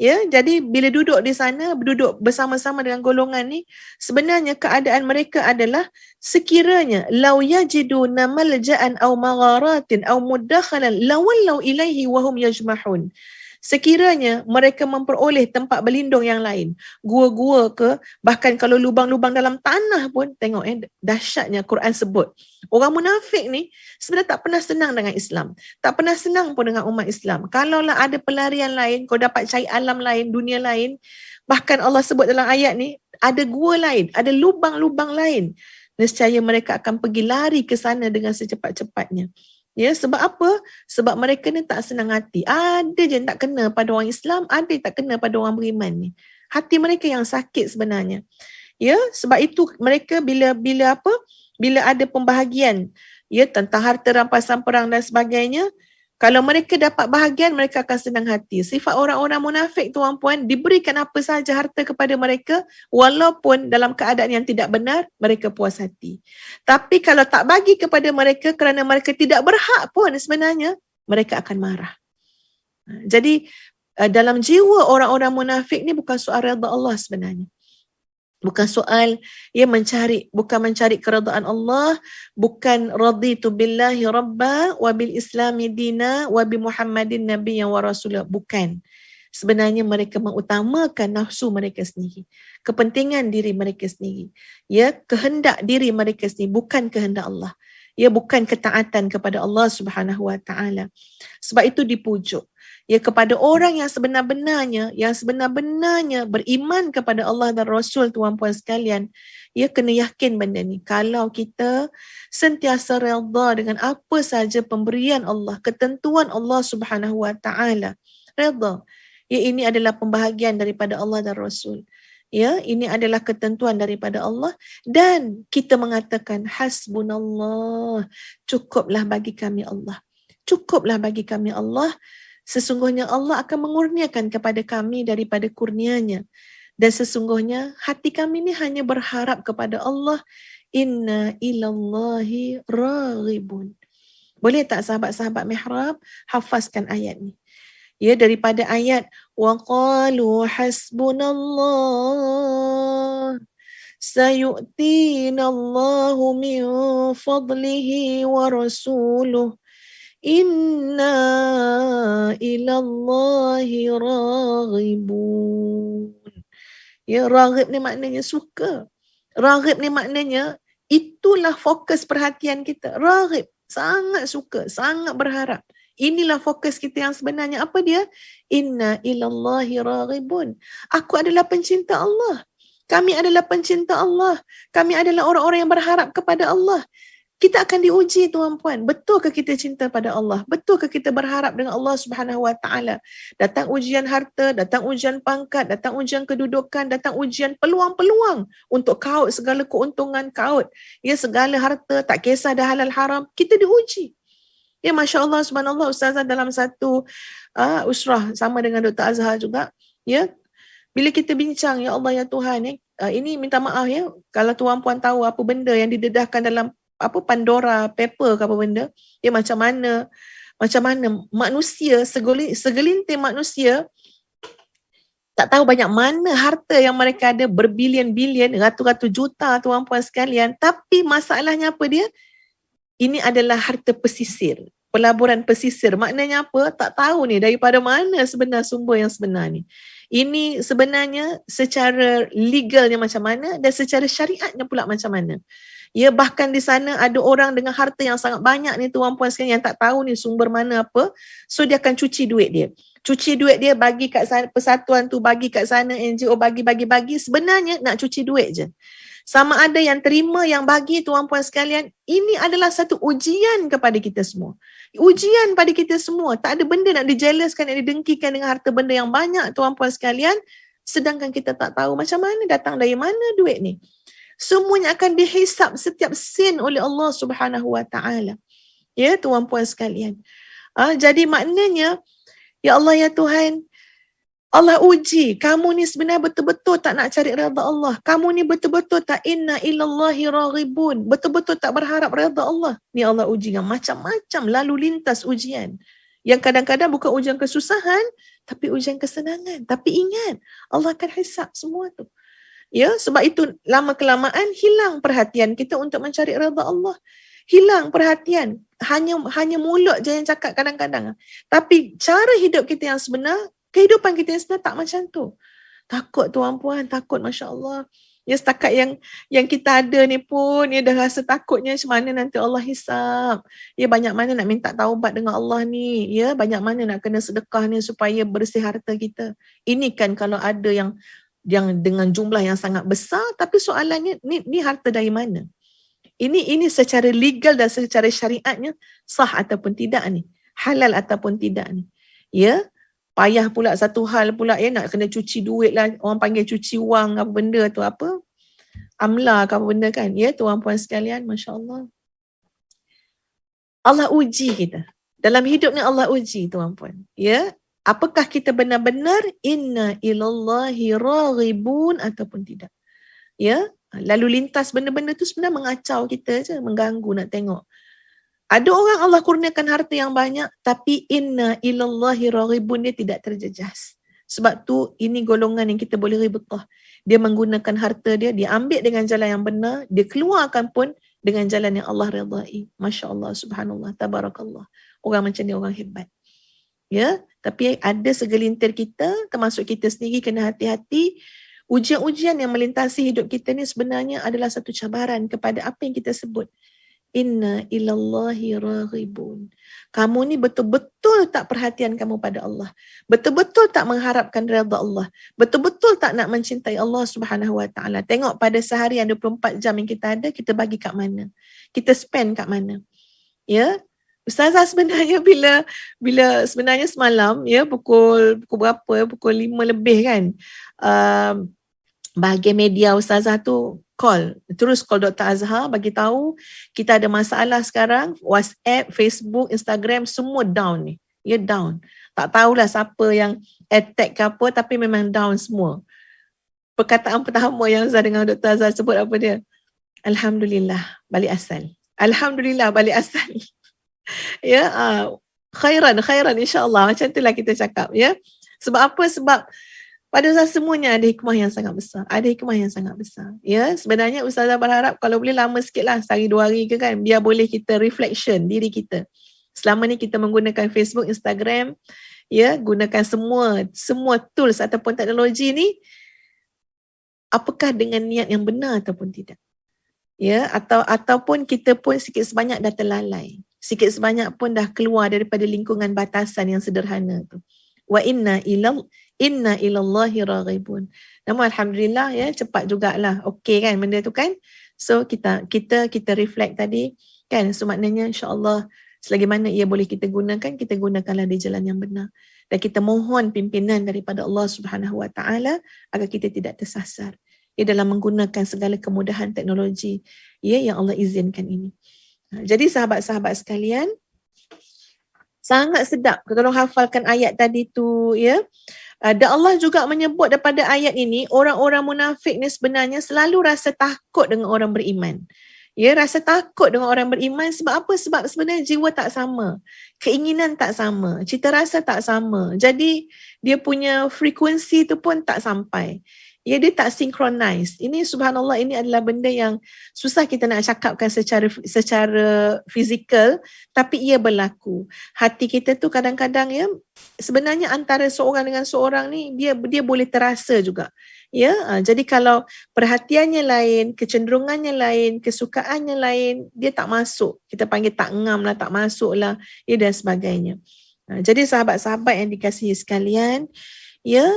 Jadi bila duduk di sana, duduk bersama-sama dengan golongan ni, sebenarnya keadaan mereka adalah sekiranya law yajiduna malja'an aw magharatin aw mudakhalan lawallau ilaihi wa hum yajmahun. Sekiranya mereka memperoleh tempat berlindung yang lain, gua-gua ke, bahkan kalau lubang-lubang dalam tanah pun, tengok dahsyatnya Quran sebut. Orang munafik ni sebenarnya tak pernah senang dengan Islam. Tak pernah senang pun dengan umat Islam. Kalaulah ada pelarian lain, kau dapat cari alam lain, dunia lain, bahkan Allah sebut dalam ayat ni, ada gua lain, ada lubang-lubang lain, nescaya mereka akan pergi lari ke sana dengan secepat-cepatnya. Sebab apa? Sebab mereka ni tak senang hati. Ada je yang tak kena pada orang Islam, ada yang tak kena pada orang beriman ni. Hati mereka yang sakit sebenarnya. Sebab itu mereka bila ada pembahagian tentang harta rampasan perang dan sebagainya, kalau mereka dapat bahagian, mereka akan senang hati. Sifat orang-orang munafik tuan-puan, diberikan apa sahaja harta kepada mereka, walaupun dalam keadaan yang tidak benar, mereka puas hati. Tapi kalau tak bagi kepada mereka kerana mereka tidak berhak pun sebenarnya, mereka akan marah. Jadi dalam jiwa orang-orang munafik ni bukan soal redha Allah sebenarnya. Bukan soal bukan mencari keredaan Allah, bukan raditu billahi rabba wa bil islami dina wa bi Muhammadin nabiyyan wa rasulah, bukan. Sebenarnya mereka mengutamakan nafsu mereka sendiri, kepentingan diri mereka sendiri, kehendak diri mereka sendiri, bukan kehendak Allah. Bukan ketaatan kepada Allah Subhanahu wa taala. Sebab itu dipujuk kepada orang yang sebenar-benarnya beriman kepada Allah dan Rasul tuan-puan sekalian, kena yakin benda ni. Kalau kita sentiasa redha dengan apa saja pemberian Allah, ketentuan Allah Subhanahu wa taala, redha, ini adalah pembahagian daripada Allah dan Rasul. Ini adalah ketentuan daripada Allah, dan kita mengatakan hasbunallah, cukuplah bagi kami Allah. Cukuplah bagi kami Allah. Sesungguhnya Allah akan mengurniakan kepada kami daripada kurnianya. Dan sesungguhnya hati kami ni hanya berharap kepada Allah. Inna ilallahi raghibun. Boleh tak sahabat-sahabat mihrab hafazkan ayat ni? Daripada ayat wa qalu hasbunallah sayu'tinallahu min fadlihi wa rasuluh inna ilallahi raghibun. Raghib ni maknanya suka. Raghib ni maknanya itulah fokus perhatian kita. Raghib, sangat suka, sangat berharap. Inilah fokus kita yang sebenarnya. Apa dia? Inna ilallahi raghibun. Aku adalah pencinta Allah. Kami adalah pencinta Allah. Kami adalah orang-orang yang berharap kepada Allah. Kita akan diuji tuan-puan. Betulkah kita cinta pada Allah? Betulkah kita berharap dengan Allah Subhanahu Wa Taala? Datang ujian harta, datang ujian pangkat, datang ujian kedudukan, datang ujian peluang-peluang untuk kaut segala keuntungan kaut. Ya, segala harta, tak kisah dah halal haram, kita diuji. Ya, Masya Allah, subhanallah, Ustazah dalam satu usrah sama dengan Dr. Azhar juga. Ya, bila kita bincang, ya Allah, ya Tuhan, ini minta maaf ya, kalau tuan-puan tahu apa benda yang didedahkan dalam apa Pandora paper ke apa benda, ya macam mana manusia, segelintir manusia tak tahu banyak mana harta yang mereka ada, berbilion-bilion, ratus-ratus juta tuan-puan sekalian, tapi masalahnya apa dia? Ini adalah harta pesisir, pelaburan pesisir. Maknanya apa? Tak tahu ni daripada mana sebenar sumber yang sebenar ni. Ini sebenarnya secara legalnya macam mana dan secara syariatnya pula macam mana. Ya, bahkan di sana ada orang dengan harta yang sangat banyak ni tuan-puan sekalian yang tak tahu ni sumber mana apa. So dia akan cuci duit dia. Cuci duit dia, bagi kat sana, persatuan tu bagi kat sana, NGO bagi. Sebenarnya nak cuci duit je. Sama ada yang terima, yang bagi tuan-puan sekalian, ini adalah satu ujian kepada kita semua. Ujian pada kita semua. Tak ada benda nak dijelaskan, nak didengkikan dengan harta benda yang banyak tuan-puan sekalian. Sedangkan kita tak tahu macam mana, datang dari mana duit ni. Semuanya akan dihisap setiap sen oleh Allah Subhanahu Wa Taala. Ya, tuan-puan sekalian. Jadi maknanya, ya Allah, ya Tuhan, Allah uji, kamu ni sebenarnya betul-betul tak nak cari redha Allah. Kamu ni betul-betul tak inna ilallahi raghibun. Betul-betul tak berharap redha Allah. Ni Allah uji dengan macam-macam lalu lintas ujian. Yang kadang-kadang bukan ujian kesusahan, tapi ujian kesenangan. Tapi ingat, Allah akan hisap semua tu. Ya, sebab itu lama-kelamaan hilang perhatian kita untuk mencari redha Allah. Hilang perhatian. Hanya mulut je yang cakap kadang-kadang. Tapi cara hidup kita yang sebenar, kehidupan kita yang sebenar tak macam tu. Takut tuan-puan, takut, Masya Allah. Ya, setakat yang kita ada ni pun, ya dah rasa takutnya macam mana nanti Allah hisap. Ya, banyak mana nak minta taubat dengan Allah ni. Ya, banyak mana nak kena sedekah ni supaya bersih harta kita. Ini kan kalau ada yang dengan jumlah yang sangat besar, tapi soalannya ni harta dari mana? Ini secara legal dan secara syariatnya sah ataupun tidak ni? Halal ataupun tidak ni? Ya, payah pula satu hal pula ya, nak kena cuci duit lah, orang panggil cuci wang apa benda tu apa? Amla ke apa benda kan? Ya, tuan-puan sekalian, Masya Allah. Allah uji kita. Dalam hidup ni Allah uji tuan-puan. Ya, apakah kita benar-benar inna ilallahi raghibun ataupun tidak? Ya, lalu lintas benda-benda tu sebenarnya mengacau kita je, mengganggu nak tengok. Ada orang Allah kurniakan harta yang banyak, tapi inna ilallahi raghibun dia tidak terjejas. Sebab tu ini golongan yang kita boleh ributah. Dia menggunakan harta dia, dia ambil dengan jalan yang benar, dia keluarkan pun dengan jalan yang Allah redai. Masya Allah, subhanallah, tabarakallah. Orang macam ni orang hebat. Ya, tapi ada segelintir kita, termasuk kita sendiri, kena hati-hati. Ujian-ujian yang melintasi hidup kita ni sebenarnya adalah satu cabaran kepada apa yang kita sebut. Inna ilallahi raghibun. Kamu ni betul-betul tak perhatian kamu pada Allah. Betul-betul tak mengharapkan redha Allah. Betul-betul tak nak mencintai Allah Subhanahu Wa Taala. Tengok pada seharian 24 jam yang kita ada, kita bagi kat mana? Kita spend kat mana? Ya, Ustazah sebenarnya bila sebenarnya semalam ya pukul berapa ya, pukul 5 lebih kan, bahagian media Ustazah tu terus call Dr. Azhar bagi tahu kita ada masalah sekarang, WhatsApp, Facebook, Instagram semua down ni. Ya, down. Tak tahulah siapa yang attack ke apa, tapi memang down semua. Perkataan pertama yang Ustazah dengan Dr. Azhar sebut apa dia? Alhamdulillah, balik asal. Alhamdulillah, balik asal. Ya, khairan insya-Allah, macam itulah kita cakap ya. Sebab apa? Sebab pada Ustazah semuanya ada hikmah yang sangat besar. Ada hikmah yang sangat besar. Ya, sebenarnya Ustazah berharap kalau boleh lama sikitlah, sehari 2 hari ke kan, biar boleh kita reflection diri kita. Selama ni kita menggunakan Facebook, Instagram, ya, gunakan semua tools ataupun teknologi ni, apakah dengan niat yang benar ataupun tidak? Ya, ataupun kita pun sikit sebanyak dah terlalai. sikit sebanyak pun dah keluar daripada lingkungan batasan yang sederhana tu. Wa inna ilallahi raghibun. Namun alhamdulillah ya, cepat jugalah. Okey kan benda tu kan? So kita reflect tadi kan, so maknanya insya-Allah selagi mana ia boleh kita gunakanlah di jalan yang benar. Dan kita mohon pimpinan daripada Allah Subhanahu Wa Taala agar kita tidak tersasar dalam menggunakan segala kemudahan teknologi ya yang Allah izinkan ini. Jadi sahabat-sahabat sekalian, sangat sedap kalau hafalkan ayat tadi tu ya. Dan Allah juga menyebut daripada ayat ini, orang-orang munafik ni sebenarnya selalu rasa takut dengan orang beriman. Ya, rasa takut dengan orang beriman sebab apa? Sebab sebenarnya jiwa tak sama, keinginan tak sama, cita rasa tak sama. Jadi dia punya frekuensi tu pun tak sampai. Ya, dia tak synchronize. Ini subhanallah, ini adalah benda yang susah kita nak cakapkan secara fizikal, tapi ia berlaku. Hati kita tu kadang-kadang ya, sebenarnya antara seorang dengan seorang ni dia boleh terasa juga. Ya, jadi kalau perhatiannya lain, kecenderungannya lain, kesukaannya lain, dia tak masuk. Kita panggil tak ngam lah, tak masuk lah, ya, dan sebagainya. Jadi sahabat-sahabat yang dikasihi sekalian, ya,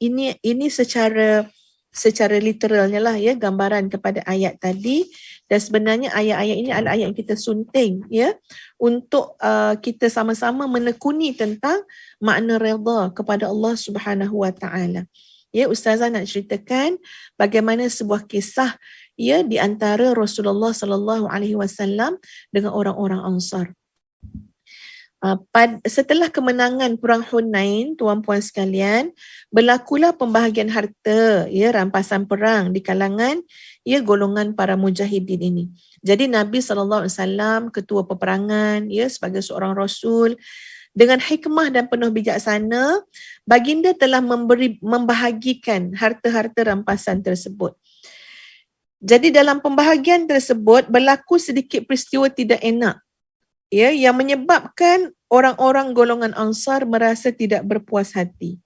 ini secara literalnya lah ya, gambaran kepada ayat tadi. Dan sebenarnya ayat-ayat ini adalah ayat yang kita sunting ya, untuk kita sama-sama menekuni tentang makna redha kepada Allah Subhanahu Wa Taala. Ya, Ustazah nak ceritakan bagaimana sebuah kisah ya di antara Rasulullah sallallahu alaihi wasallam dengan orang-orang Ansar. Setelah kemenangan perang Hunain, tuan-puan sekalian, berlakulah pembahagian harta ya, rampasan perang di kalangan ya golongan para mujahidin ini. Jadi Nabi sallallahu alaihi wasallam, ketua peperangan ya, sebagai seorang rasul, dengan hikmah dan penuh bijaksana, baginda telah membahagikan harta-harta rampasan tersebut. Jadi dalam pembahagian tersebut berlaku sedikit peristiwa tidak enak ya, yang menyebabkan orang-orang golongan Ansar merasa tidak berpuas hati.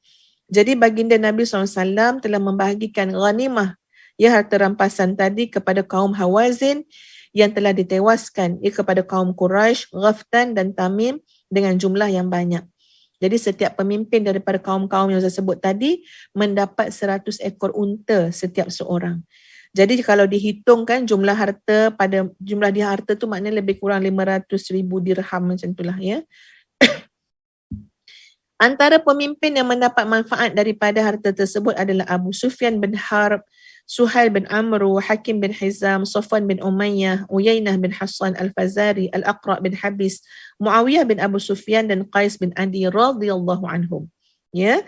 Jadi baginda Nabi SAW telah membahagikan ghanimah ya, harta rampasan tadi kepada kaum Hawazin yang telah ditewaskan ya, kepada kaum Quraisy, Ghaftan dan Tamim dengan jumlah yang banyak. Jadi setiap pemimpin daripada kaum-kaum yang saya sebut tadi mendapat 100 ekor unta setiap seorang. Jadi kalau dihitungkan jumlah harta tu maknanya lebih kurang 500,000 dirham macam itulah ya. Antara pemimpin yang mendapat manfaat daripada harta tersebut adalah Abu Sufyan bin Harb, Suhail bin Amru, Hakim bin Hizam, Safwan bin Umayyah, Uyainah bin Hassan Al-Fazari, Al-Aqra bin Habis, Muawiyah bin Abu Sufyan dan Qais bin Adi radhiyallahu anhum. Ya.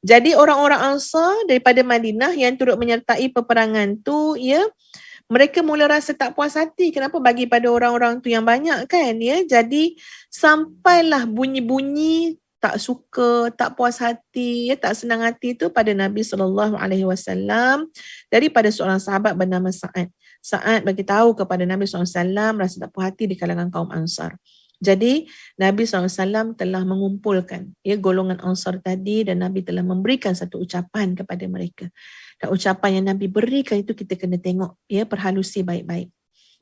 Jadi orang-orang Ansar daripada Madinah yang turut menyertai peperangan tu ya, mereka mula rasa tak puas hati, kenapa bagi pada orang-orang tu yang banyak kan ya. Jadi sampailah bunyi-bunyi tak suka, tak puas hati, ya, tak senang hati itu pada Nabi SAW daripada seorang sahabat bernama Sa'ad. Sa'ad bagi tahu kepada Nabi SAW rasa tak puas hati di kalangan kaum Ansar. Jadi Nabi SAW telah mengumpulkan ya, golongan Ansar tadi, dan Nabi telah memberikan satu ucapan kepada mereka. Dan ucapan yang Nabi berikan itu kita kena tengok ya, perhalusi baik-baik.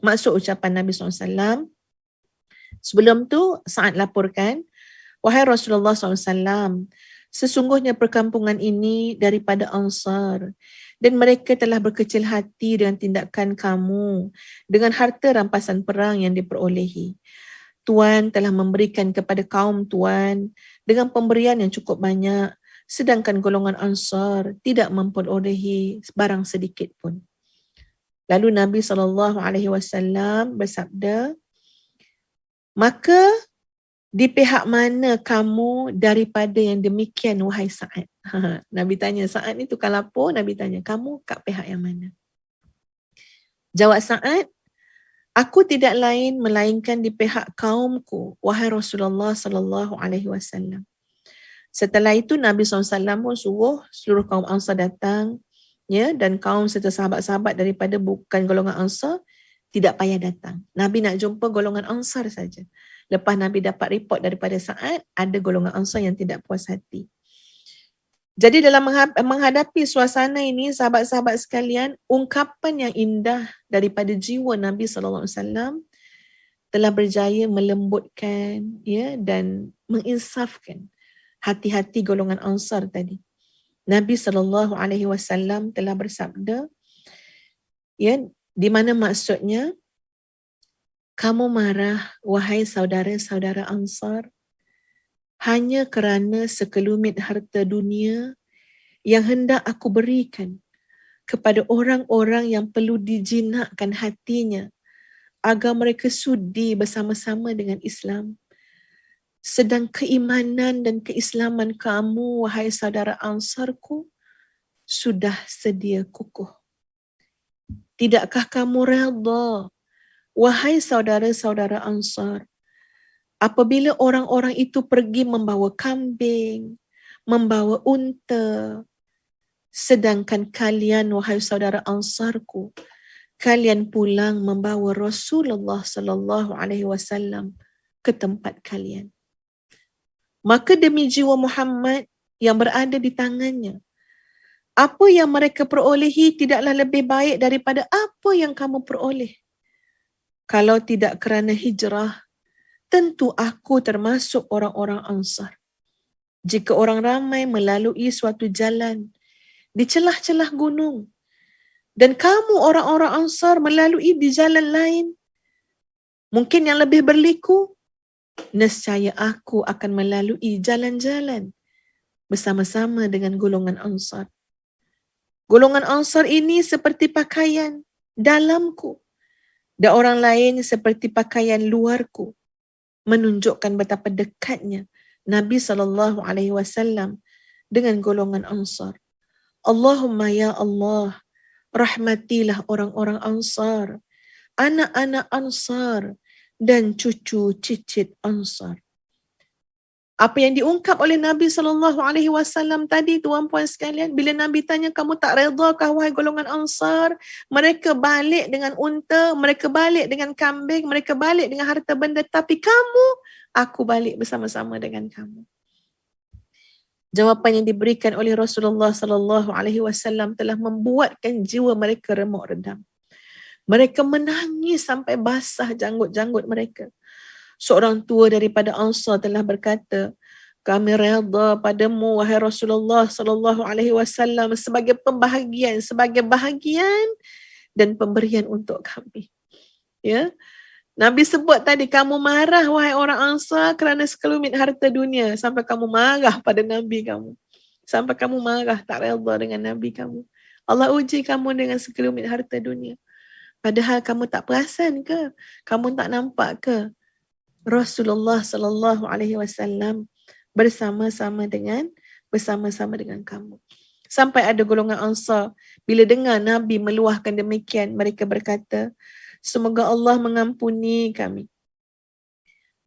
Maksud ucapan Nabi SAW, sebelum tu Sa'ad laporkan, wahai Rasulullah SAW, sesungguhnya perkampungan ini daripada Ansar dan mereka telah berkecil hati dengan tindakan kamu dengan harta rampasan perang yang diperolehi. Tuan telah memberikan kepada kaum Tuan dengan pemberian yang cukup banyak, sedangkan golongan Ansar tidak memperolehi barang sedikit pun. Lalu Nabi SAW bersabda, maka di pihak mana kamu daripada yang demikian wahai Sa'ad? Nabi tanya Sa'ad ni tukang lapor, Nabi tanya kamu kat pihak yang mana? Jawab Sa'ad, aku tidak lain melainkan di pihak kaumku wahai Rasulullah sallallahu alaihi wasallam. Setelah itu Nabi SAW pun suruh seluruh kaum Ansar datang ya, dan kaum serta sahabat-sahabat daripada bukan golongan Ansar tidak payah datang. Nabi nak jumpa golongan Ansar saja. Lepas Nabi dapat report daripada Sa'ad, ada golongan Ansar yang tidak puas hati. Jadi dalam menghadapi suasana ini, sahabat-sahabat sekalian, ungkapan yang indah daripada jiwa Nabi SAW telah berjaya melembutkan ya dan menginsafkan hati-hati golongan Ansar tadi. Nabi SAW telah bersabda, ya, di mana maksudnya, kamu marah wahai saudara-saudara Ansar hanya kerana sekelumit harta dunia yang hendak aku berikan kepada orang-orang yang perlu dijinakkan hatinya agar mereka sudi bersama-sama dengan Islam. Sedang keimanan dan keislaman kamu, wahai saudara Ansarku, sudah sedia kukuh. Tidakkah kamu redha, wahai saudara-saudara Ansar, apabila orang-orang itu pergi membawa kambing, membawa unta, sedangkan kalian, wahai saudara Ansarku, kalian pulang membawa Rasulullah sallallahu alaihi wasallam ke tempat kalian. Maka demi jiwa Muhammad yang berada di tangannya, apa yang mereka perolehi tidaklah lebih baik daripada apa yang kamu peroleh. Kalau tidak kerana hijrah, tentu aku termasuk orang-orang Ansar. Jika orang ramai melalui suatu jalan di celah-celah gunung, dan kamu orang-orang Ansar melalui di jalan lain, mungkin yang lebih berliku, nescaya aku akan melalui jalan-jalan bersama-sama dengan golongan Ansar. Golongan Ansar ini seperti pakaian dalamku dan orang lain seperti pakaian luarku, menunjukkan betapa dekatnya Nabi SAW dengan golongan Ansar. Allahumma ya Allah, rahmatilah orang-orang Ansar, anak-anak Ansar dan cucu cicit Ansar. Apa yang diungkap oleh Nabi SAW tadi, tuan-puan sekalian, bila Nabi tanya, kamu tak redakah wahai golongan Ansar? Mereka balik dengan unta, mereka balik dengan kambing, mereka balik dengan harta benda, tapi kamu, aku balik bersama-sama dengan kamu. Jawapan yang diberikan oleh Rasulullah SAW telah membuatkan jiwa mereka remuk redam. Mereka menangis sampai basah janggut-janggut mereka. Seorang tua daripada Ansar telah berkata, kami redha padamu wahai Rasulullah SAW sebagai pembahagian, sebagai bahagian dan pemberian untuk kami. Ya. Nabi sebut tadi, kamu marah wahai orang Ansar kerana sekelumit harta dunia, sampai kamu marah pada Nabi kamu. Sampai kamu marah, tak redha dengan Nabi kamu. Allah uji kamu dengan sekelumit harta dunia. Padahal kamu tak perasan ke? Kamu tak nampak ke? Rasulullah SAW bersama-sama dengan kamu. Sampai ada golongan Ansar, bila dengar Nabi meluahkan demikian, mereka berkata, semoga Allah mengampuni kami.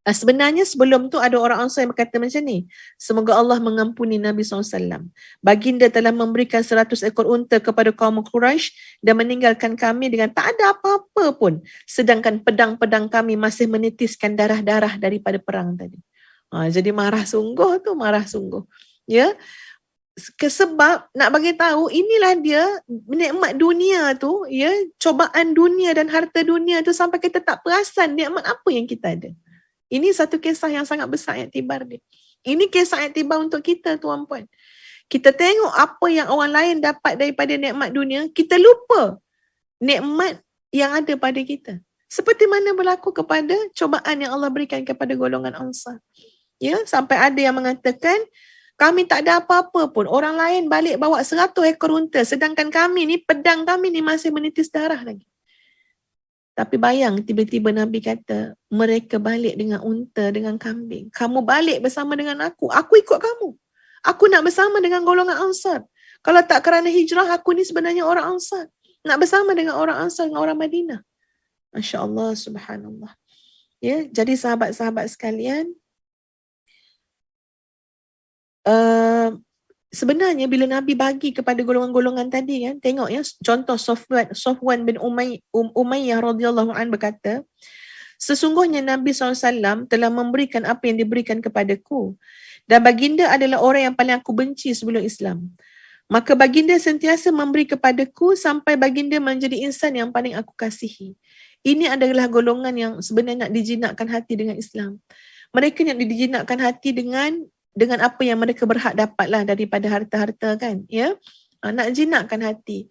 Sebenarnya sebelum tu ada orang Ansar yang berkata macam ni, semoga Allah mengampuni Nabi SAW. Baginda telah memberikan 100 ekor unta kepada kaum Quraisy dan meninggalkan kami dengan tak ada apa-apa pun, sedangkan pedang-pedang kami masih menitiskan darah-darah daripada perang tadi. Jadi marah sungguh tu, marah sungguh. Ya. Sebab nak bagi tahu, inilah dia nikmat dunia tu, ya, cobaan dunia dan harta dunia tu sampai kita tak perasan nikmat apa yang kita ada. Ini satu kisah yang sangat besar iktibar dia. Ini kisah iktibar untuk kita, tuan-puan. Kita tengok apa yang orang lain dapat daripada nikmat dunia, kita lupa nikmat yang ada pada kita. Seperti mana berlaku kepada cobaan yang Allah berikan kepada golongan Ansar. Ya, sampai ada yang mengatakan, kami tak ada apa-apa pun. Orang lain balik bawa 100 ekor unta, sedangkan kami ni, pedang kami ni masih menitis darah lagi. Tapi bayang, tiba-tiba Nabi kata, mereka balik dengan unta, dengan kambing. Kamu balik bersama dengan aku ikut kamu. Aku nak bersama dengan golongan Ansar. Kalau tak kerana hijrah, aku ni sebenarnya orang Ansar. Nak bersama dengan orang Ansar, dengan orang Madinah. Masya Allah, subhanallah. Ya, jadi sahabat-sahabat sekalian, sebenarnya bila Nabi bagi kepada golongan-golongan tadi, kan, tengok ya, contoh Safwan bin Umayyah radhiyallahu an berkata, sesungguhnya Nabi SAW telah memberikan apa yang diberikan kepadaku, dan baginda adalah orang yang paling aku benci sebelum Islam. Maka baginda sentiasa memberi kepadaku sampai baginda menjadi insan yang paling aku kasihi. Ini adalah golongan yang sebenarnya nak dijinakkan hati dengan Islam. Mereka yang dijinakkan hati dengan apa yang mereka berhak dapatlah daripada harta-harta kan, ya. Nak jinakkan hati.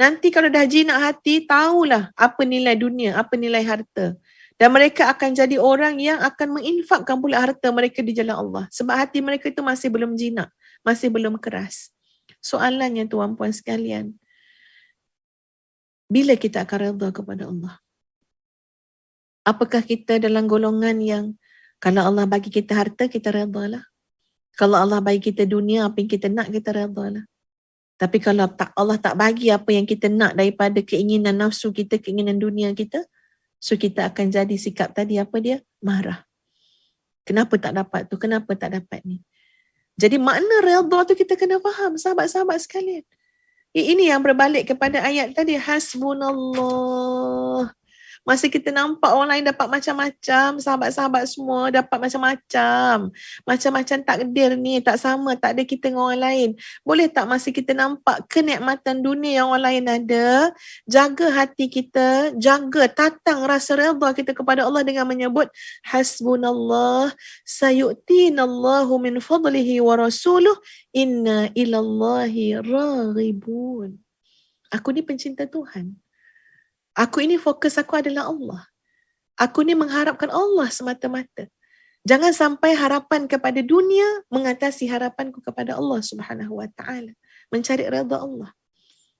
Nanti kalau dah jinak hati, tahulah apa nilai dunia, apa nilai harta. Dan mereka akan jadi orang yang akan menginfakkan pula harta mereka di jalan Allah. Sebab hati mereka itu masih belum jinak, masih belum keras. Soalannya tuan-puan sekalian, bila kita akan redha kepada Allah? Apakah kita dalam golongan yang kalau Allah bagi kita harta, kita redha lah. Kalau Allah bagi kita dunia, apa yang kita nak, kita redha lah. Tapi kalau Allah tak bagi apa yang kita nak daripada keinginan nafsu kita, keinginan dunia kita, so kita akan jadi sikap tadi apa dia? Marah. Kenapa tak dapat tu? Kenapa tak dapat ni? Jadi makna redha tu kita kena faham, sahabat-sahabat sekalian. Ini yang berbalik kepada ayat tadi, hasbunallah. Masa kita nampak orang lain dapat macam-macam, sahabat-sahabat semua dapat macam-macam. Macam-macam takdir ni, tak sama, tak ada kita dengan orang lain. Boleh tak masa kita nampak kenikmatan dunia yang orang lain ada, jaga hati kita, jaga tatang rasa redha kita kepada Allah dengan menyebut hasbunallah sayu'tinallahu min fadlihi wa rasuluh inna ilallahi raghibun. Aku ni pencinta Tuhan. Aku ini fokus aku adalah Allah. Aku ni mengharapkan Allah semata-mata. Jangan sampai harapan kepada dunia mengatasi harapanku kepada Allah Subhanahu Wa Taala. Mencari redha Allah.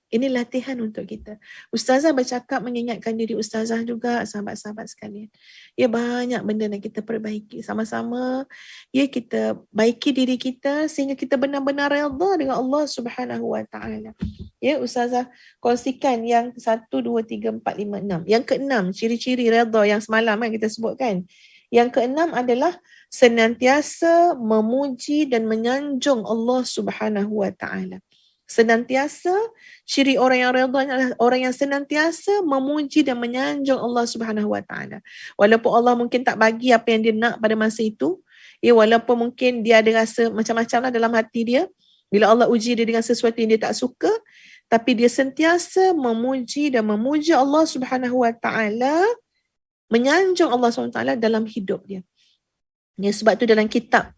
Ini latihan untuk kita. Ustazah bercakap mengingatkan diri ustazah juga, sahabat-sahabat sekalian. Ya, banyak benda yang kita perbaiki sama-sama. Ya, kita baiki diri kita sehingga kita benar-benar redha dengan Allah Subhanahu Wa Taala. Ya, ustazah kongsikan yang 1, 2, 3, 4, 5, 6. Yang ke-6, ciri-ciri redha yang semalam kan kita sebutkan. Yang ke-6 adalah senantiasa memuji dan menyanjung Allah Subhanahu Wa Taala. Senantiasa, ciri orang yang redha adalah orang yang senantiasa memuji dan menyanjung Allah Subhanahu Wa Taala. Walaupun Allah mungkin tak bagi apa yang dia nak pada masa itu, ya, walaupun mungkin dia ada rasa macam-macam lah dalam hati dia, bila Allah uji dia dengan sesuatu yang dia tak suka, tapi dia sentiasa memuji dan memuji Allah Subhanahu Wa Taala, menyanjung Allah Subhanahu Wa Taala dalam hidup dia. Ya, sebab tu dalam kitab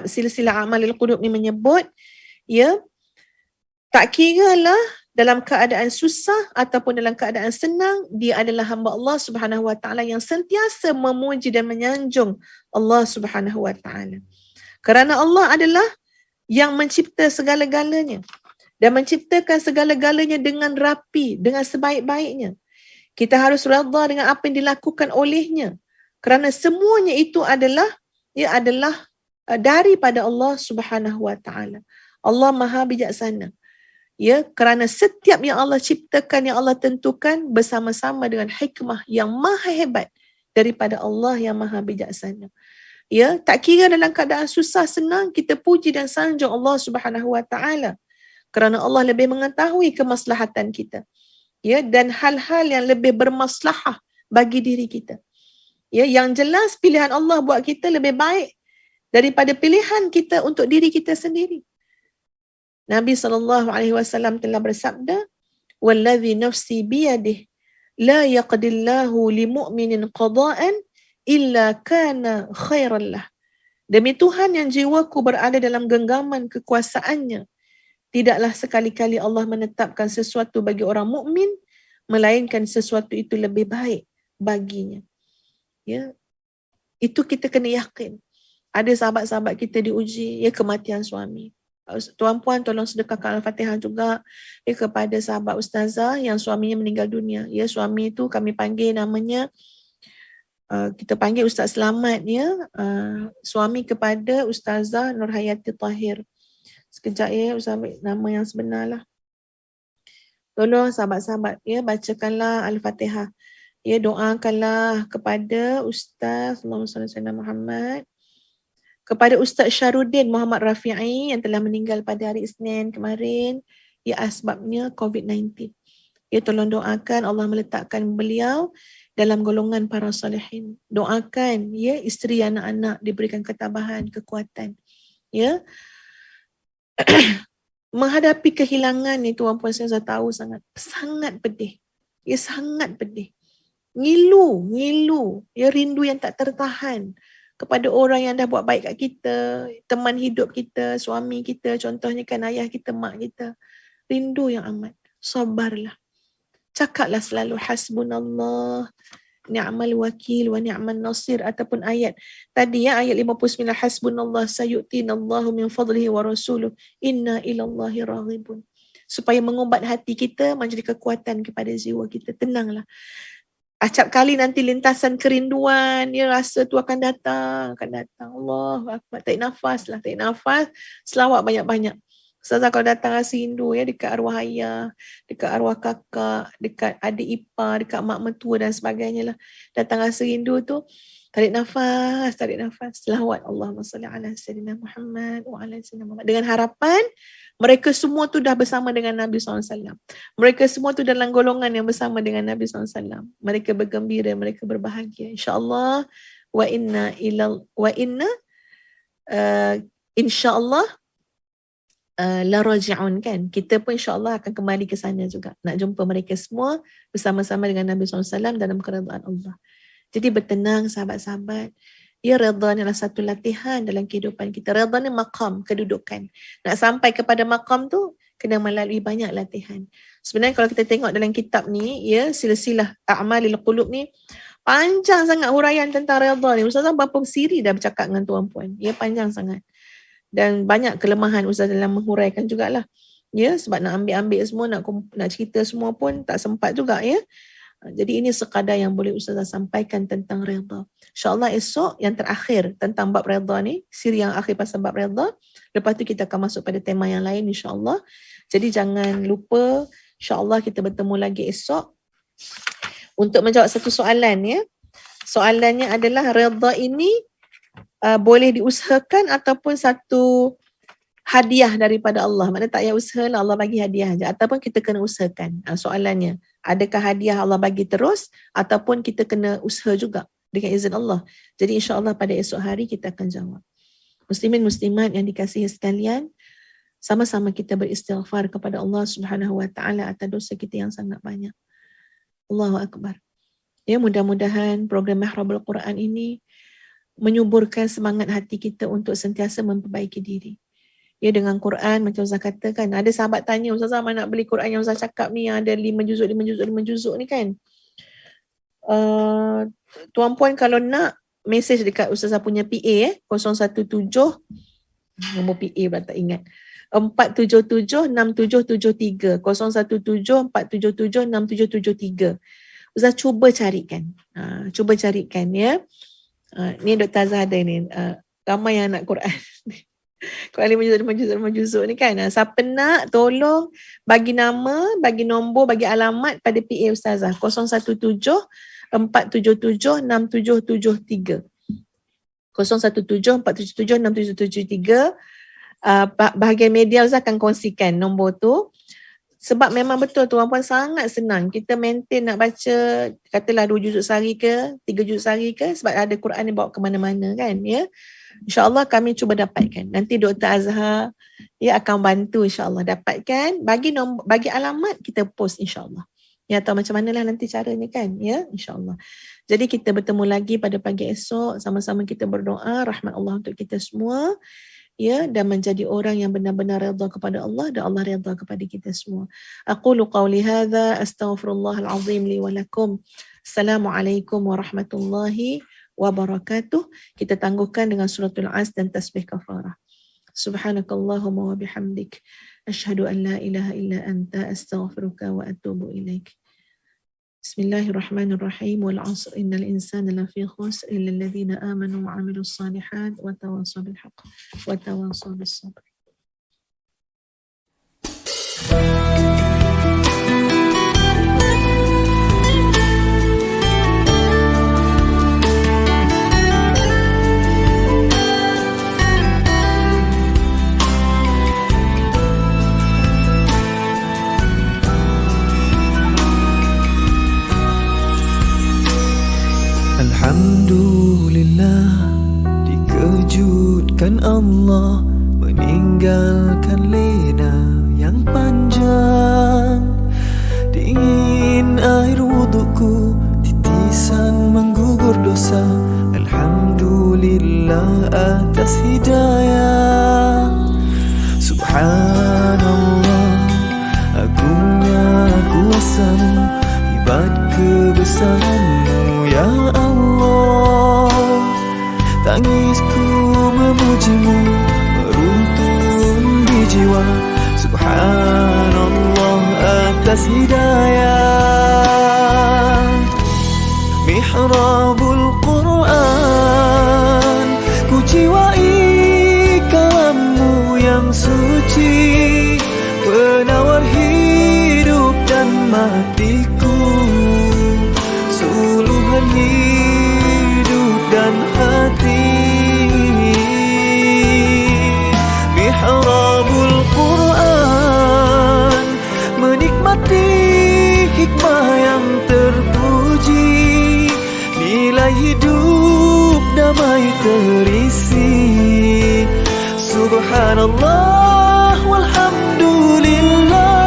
Silsilah Amalil Qulub ni menyebut, ya, tak kiralah dalam keadaan susah ataupun dalam keadaan senang, dia adalah hamba Allah Subhanahu Wa Taala yang sentiasa memuji dan menyanjung Allah Subhanahu Wa Taala. Kerana Allah adalah yang mencipta segala-galanya dan menciptakan segala-galanya dengan rapi, dengan sebaik-baiknya. Kita harus redha dengan apa yang dilakukan olehnya. Kerana semuanya itu adalah daripada Allah Subhanahu Wa Taala. Allah Maha Bijaksana. Ya, kerana setiap yang Allah ciptakan, yang Allah tentukan bersama-sama dengan hikmah yang maha hebat daripada Allah yang Maha Bijaksana. Ya, tak kira dalam keadaan susah senang, kita puji dan sanjung Allah Subhanahu Wa Taala. Kerana Allah lebih mengetahui kemaslahatan kita. Ya, dan hal-hal yang lebih bermaslahah bagi diri kita. Ya, yang jelas pilihan Allah buat kita lebih baik daripada pilihan kita untuk diri kita sendiri. Nabi SAW telah bersabda, "Wallazi nafsi biyadih, la yaqdillahu limu'minin qada'an illa kana khairan lah." Demi Tuhan yang jiwaku berada dalam genggaman kekuasaannya, tidaklah sekali-kali Allah menetapkan sesuatu bagi orang mukmin melainkan sesuatu itu lebih baik baginya. Ya, itu kita kena yakin. Ada sahabat-sahabat kita diuji, ya, kematian suami. Tuan-puan tolong sedekahkan Al-Fatihah juga, ya, kepada sahabat ustazah yang suaminya meninggal dunia. Ya, suami itu kami panggil namanya, kita panggil Ustaz Selamat, ya, suami kepada Ustazah Nurhayati Tahir. Sekejap, ya, Ustaz ambil nama yang sebenar lah. Tolong sahabat-sahabat, ya, bacakanlah Al-Fatihah. Ya, doakanlah kepada Ustaz Allahumma salli ala Muhammad, kepada Ustaz Syaruddin Muhammad Rafi'i yang telah meninggal pada hari Isnin kemarin, ya, asbabnya COVID-19. Ya, tolong doakan Allah meletakkan beliau dalam golongan para salihin. Doakan, ya, isteri anak-anak diberikan ketabahan, kekuatan. Ya. Menghadapi kehilangan ni tuan-puan saya tahu sangat pedih. Ya, sangat pedih. ngilu, ya, rindu yang tak tertahan kepada orang yang dah buat baik kat kita, teman hidup kita, suami kita, contohnya kan ayah kita, mak kita. Rindu yang amat. Sabarlah. Cakaplah selalu hasbunallah, ni'mal wakil wa ni'man nasir, ataupun ayat tadi ya, ayat 59, hasbunallah sayu'tinallahu min fadlihi wa rasuluh inna ilallahi raghibun. Supaya mengubat hati kita, menjadi kekuatan kepada jiwa kita. Tenanglah. Acap kali nanti lintasan kerinduan, ya, rasa tu akan datang. Allah Akbar. Tarik nafas lah, tarik nafas. Selawat banyak-banyak. Ustazah kalau datang rasa rindu, ya, dekat arwah ayah, dekat arwah kakak, dekat adik ipar, dekat mak mertua dan sebagainya lah. Datang rasa rindu tu, tarik nafas, selawat Allahumma salli ala sayyidina Muhammad wa ala sayyidina Muhammad. Dengan harapan mereka semua tu dah bersama dengan Nabi SAW. Mereka semua tu dalam golongan yang bersama dengan Nabi SAW. Mereka bergembira, mereka berbahagia. InsyaAllah, insyaAllah la raji'un, kan. Kita pun insyaAllah akan kembali ke sana juga. Nak jumpa mereka semua bersama-sama dengan Nabi SAW dalam keredaan Allah. Jadi bertenang sahabat-sahabat. Ya, redha ni adalah satu latihan dalam kehidupan kita. Redha ni maqam, kedudukan. Nak sampai kepada maqam tu, kena melalui banyak latihan. Sebenarnya kalau kita tengok dalam kitab ni, ya, silsilah a'malil qulub ni, panjang sangat huraian tentang redha ni. Ustazah berapa siri dah bercakap dengan tuan-puan. Ya, panjang sangat. Dan banyak kelemahan Ustazah dalam menghuraikan jugalah. Ya, sebab nak ambil-ambil semua, nak cerita semua pun tak sempat juga, ya. Jadi ini sekadar yang boleh Ustazah sampaikan tentang redha. InsyaAllah esok yang terakhir tentang bab redha ni, siri yang akhir pasal bab redha. Lepas tu kita akan masuk pada tema yang lain insyaAllah. Jadi jangan lupa, insyaAllah kita bertemu lagi esok untuk menjawab satu soalan, ya. Soalannya adalah, redha ini boleh diusahakan ataupun satu hadiah daripada Allah? Maknanya tak payah usaha lah, Allah bagi hadiah je. Ataupun kita kena usahakan. Soalannya, adakah hadiah Allah bagi terus ataupun kita kena usaha juga dengan izin Allah? Jadi insyaAllah pada esok hari kita akan jawab. Muslimin muslimat yang dikasihi sekalian, sama-sama kita beristighfar kepada Allah Subhanahu wa taala atas dosa kita yang sangat banyak. Allahu Akbar. Ya, mudah-mudahan program Mihrabul Quran ini menyuburkan semangat hati kita untuk sentiasa memperbaiki diri. Ya, dengan Quran, macam Ustazah katakan, ada sahabat tanya, Ustazah mana nak beli Quran yang Ustazah cakap ni, yang ada 5 juzuk ni kan. Tuan-puan kalau nak, mesej dekat Ustazah punya PA 017, nombor PA pula tak ingat, 477-6773, 017-477-6773. Ustazah cuba carikan, ya. Ni Dr. Azhar ada ni, ramai yang nak Quran. Quran 5 juzuk ni kan. Siapa nak, tolong bagi nama, bagi nombor, bagi alamat pada PA Ustazah 017-477-6773, 017-477-6773. Bahagian media Ustazah akan kongsikan nombor tu. Sebab memang betul tuan-puan, sangat senang kita maintain nak baca, katalah 2 juzuk sehari ke 3 juzuk sehari ke, sebab ada Quran ni bawa ke mana-mana kan, ya. InsyaAllah kami cuba dapatkan. Nanti Dr. Azhar, ya, akan bantu insyaAllah dapatkan. Bagi alamat kita post insyaAllah. Ya, atau macam manalah nanti caranya kan, ya, insyaAllah. Jadi kita bertemu lagi pada pagi esok, sama-sama kita berdoa rahmat Allah untuk kita semua. Ya, dan menjadi orang yang benar-benar redha kepada Allah dan Allah redha kepada kita semua. Aqulu qawli hadza astaghfirullahal azim li wa lakum. Assalamualaikum warahmatullahi wabarakatuh. Kita tangguhkan dengan suratul As dan tasbih kafarah. Subhanakallahumma wa bihamdik, asyhadu an la ilaha illa anta, astaghfiruka wa atubu ilaik. Bismillahirrahmanirrahim. Wal 'asr innal insana lafi khusr illa alladhina amanu wa 'amilus salihat wa tawassaw bil haqq wa tawassaw bis sabr. Alhamdulillah, dikejutkan Allah meninggalkan lena yang panjang. Dingin air wudukku, titik atas hidayah. Subhanallah, agungnya kuasa-Mu, hebat kebesaran-Mu ya Allah. Tangisku memuji-Mu, meruntun di jiwa. Subhanallah atas hidayah. Mihrabul Quran, ku jiwai kalam-Mu yang suci, penawar hidup dan matiku, suluhan hidup dan hati. Mihrabul Quran, menikmati hikmah yang terpuji, nilai hidup damai terisi. Subhanallah walhamdulillah.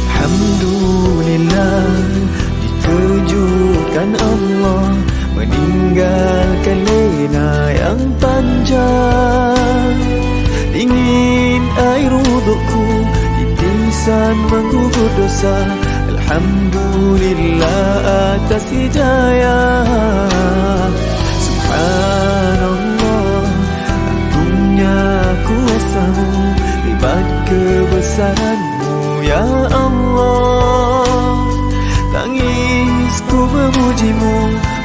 Alhamdulillah, dikejutkan Allah, meninggalkan lena yang panjang. Dingin air wudukku, titisan menggugur dosa. Alhamdulillah atas hidayah. Subhanallah, agungnya kuasa-Mu, hebat kebesaran-Mu ya Allah. Tangisku memuji-Mu,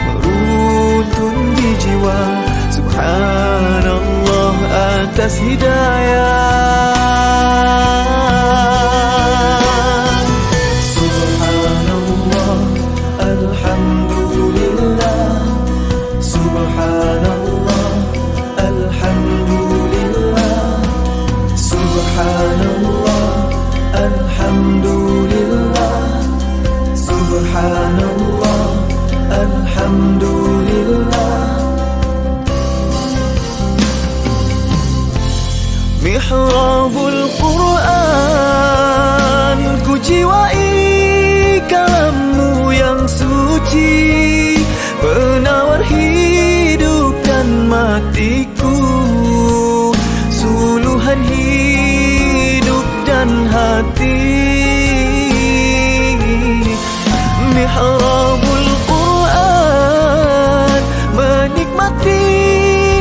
meruntun di jiwa. Subhanallah atas hidayah. Subhanallah, alhamdulillah. Subhanallah, alhamdulillah. Subhanallah, alhamdulillah. Subhanallah, alhamdulillah. Mihrabul Quran, ku jiwai kalam-Mu yang suci, penawar hidup dan matiku, suluhan hidup dan hati. Mihrabul Quran, menikmati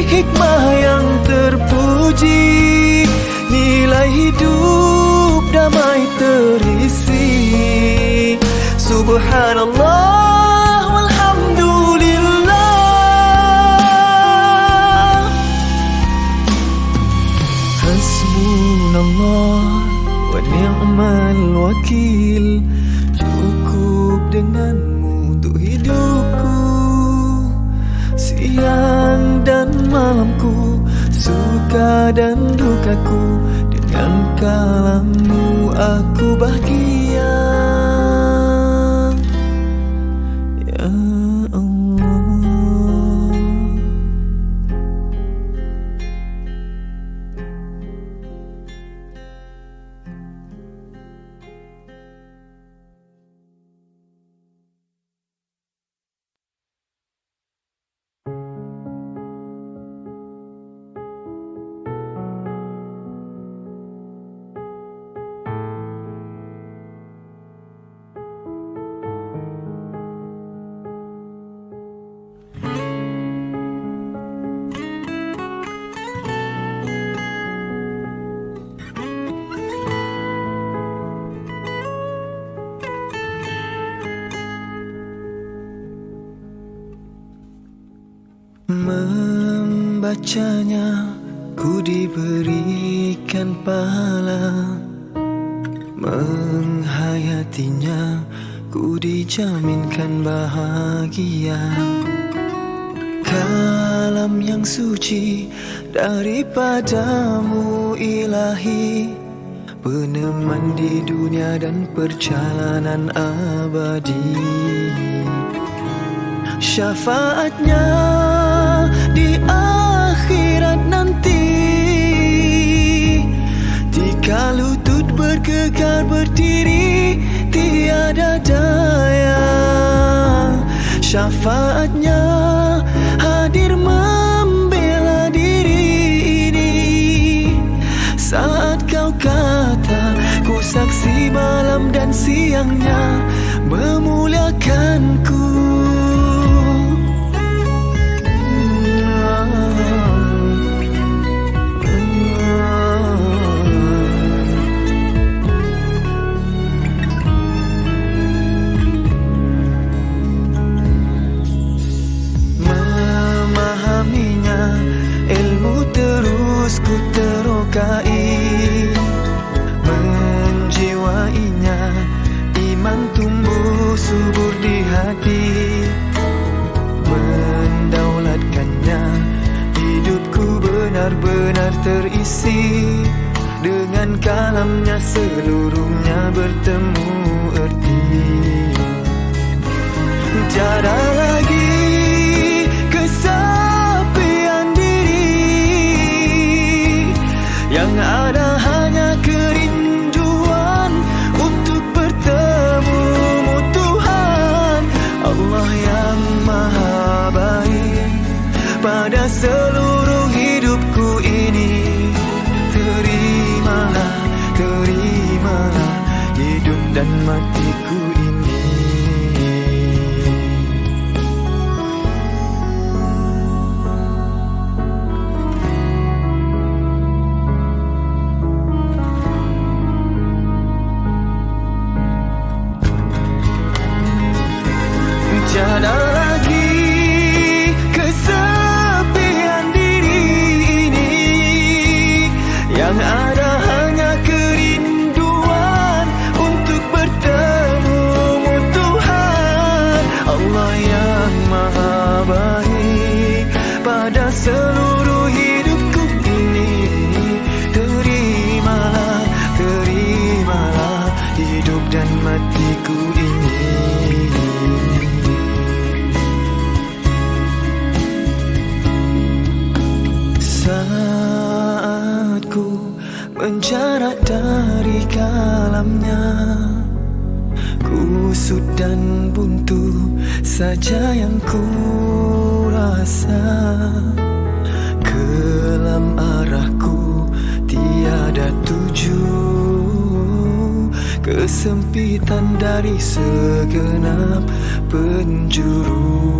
hikmah yang terpuji, nilai hidup damai terisi. Subhanallah walhamdulillah. Hasbunallah wa ni'mal wakil, cukup dengan-Mu untuk hidupku, siang dan malamku, suka dan dukaku. Dengan kalam-Mu aku bahagia ya Allah. Membacanya ku diberikan pahala, menghayatinya ku dijaminkan bahagia. Kalam yang suci daripada-Mu ilahi, peneman di dunia dan perjalanan abadi. Syafaatnya di akhirat Langkah lutut bergegar berdiri, tiada daya. Syafaatnya hadir membela diri ini. Saat kau kata, ku saksi malam dan siangnya memuliakanku. Ku terokai, menjiwainya, iman tumbuh subur di hati. Mendaulatkannya, hidupku benar-benar terisi. Dengan kalamnya seluruhnya bertemu erti. Tiada lagi kesepian yang ada hanya kerinduan untuk bertemu Tuhan. Allah yang maha baik pada seluruh hidupku ini. Terimalah, terimalah hidup dan matiku ini. Tiada lagi kesepian diri ini, yang ada hanya kerinduan untuk bertemu Tuhan. Allah yang maha baik pada seluruh hidupku ini. Terimalah, terimalah hidup dan matiku ini. Saat ku menjarak dari kalamnya, kusut dan buntu saja yang ku rasa. Kelam arahku tiada tuju, kesempitan dari segenap penjuru.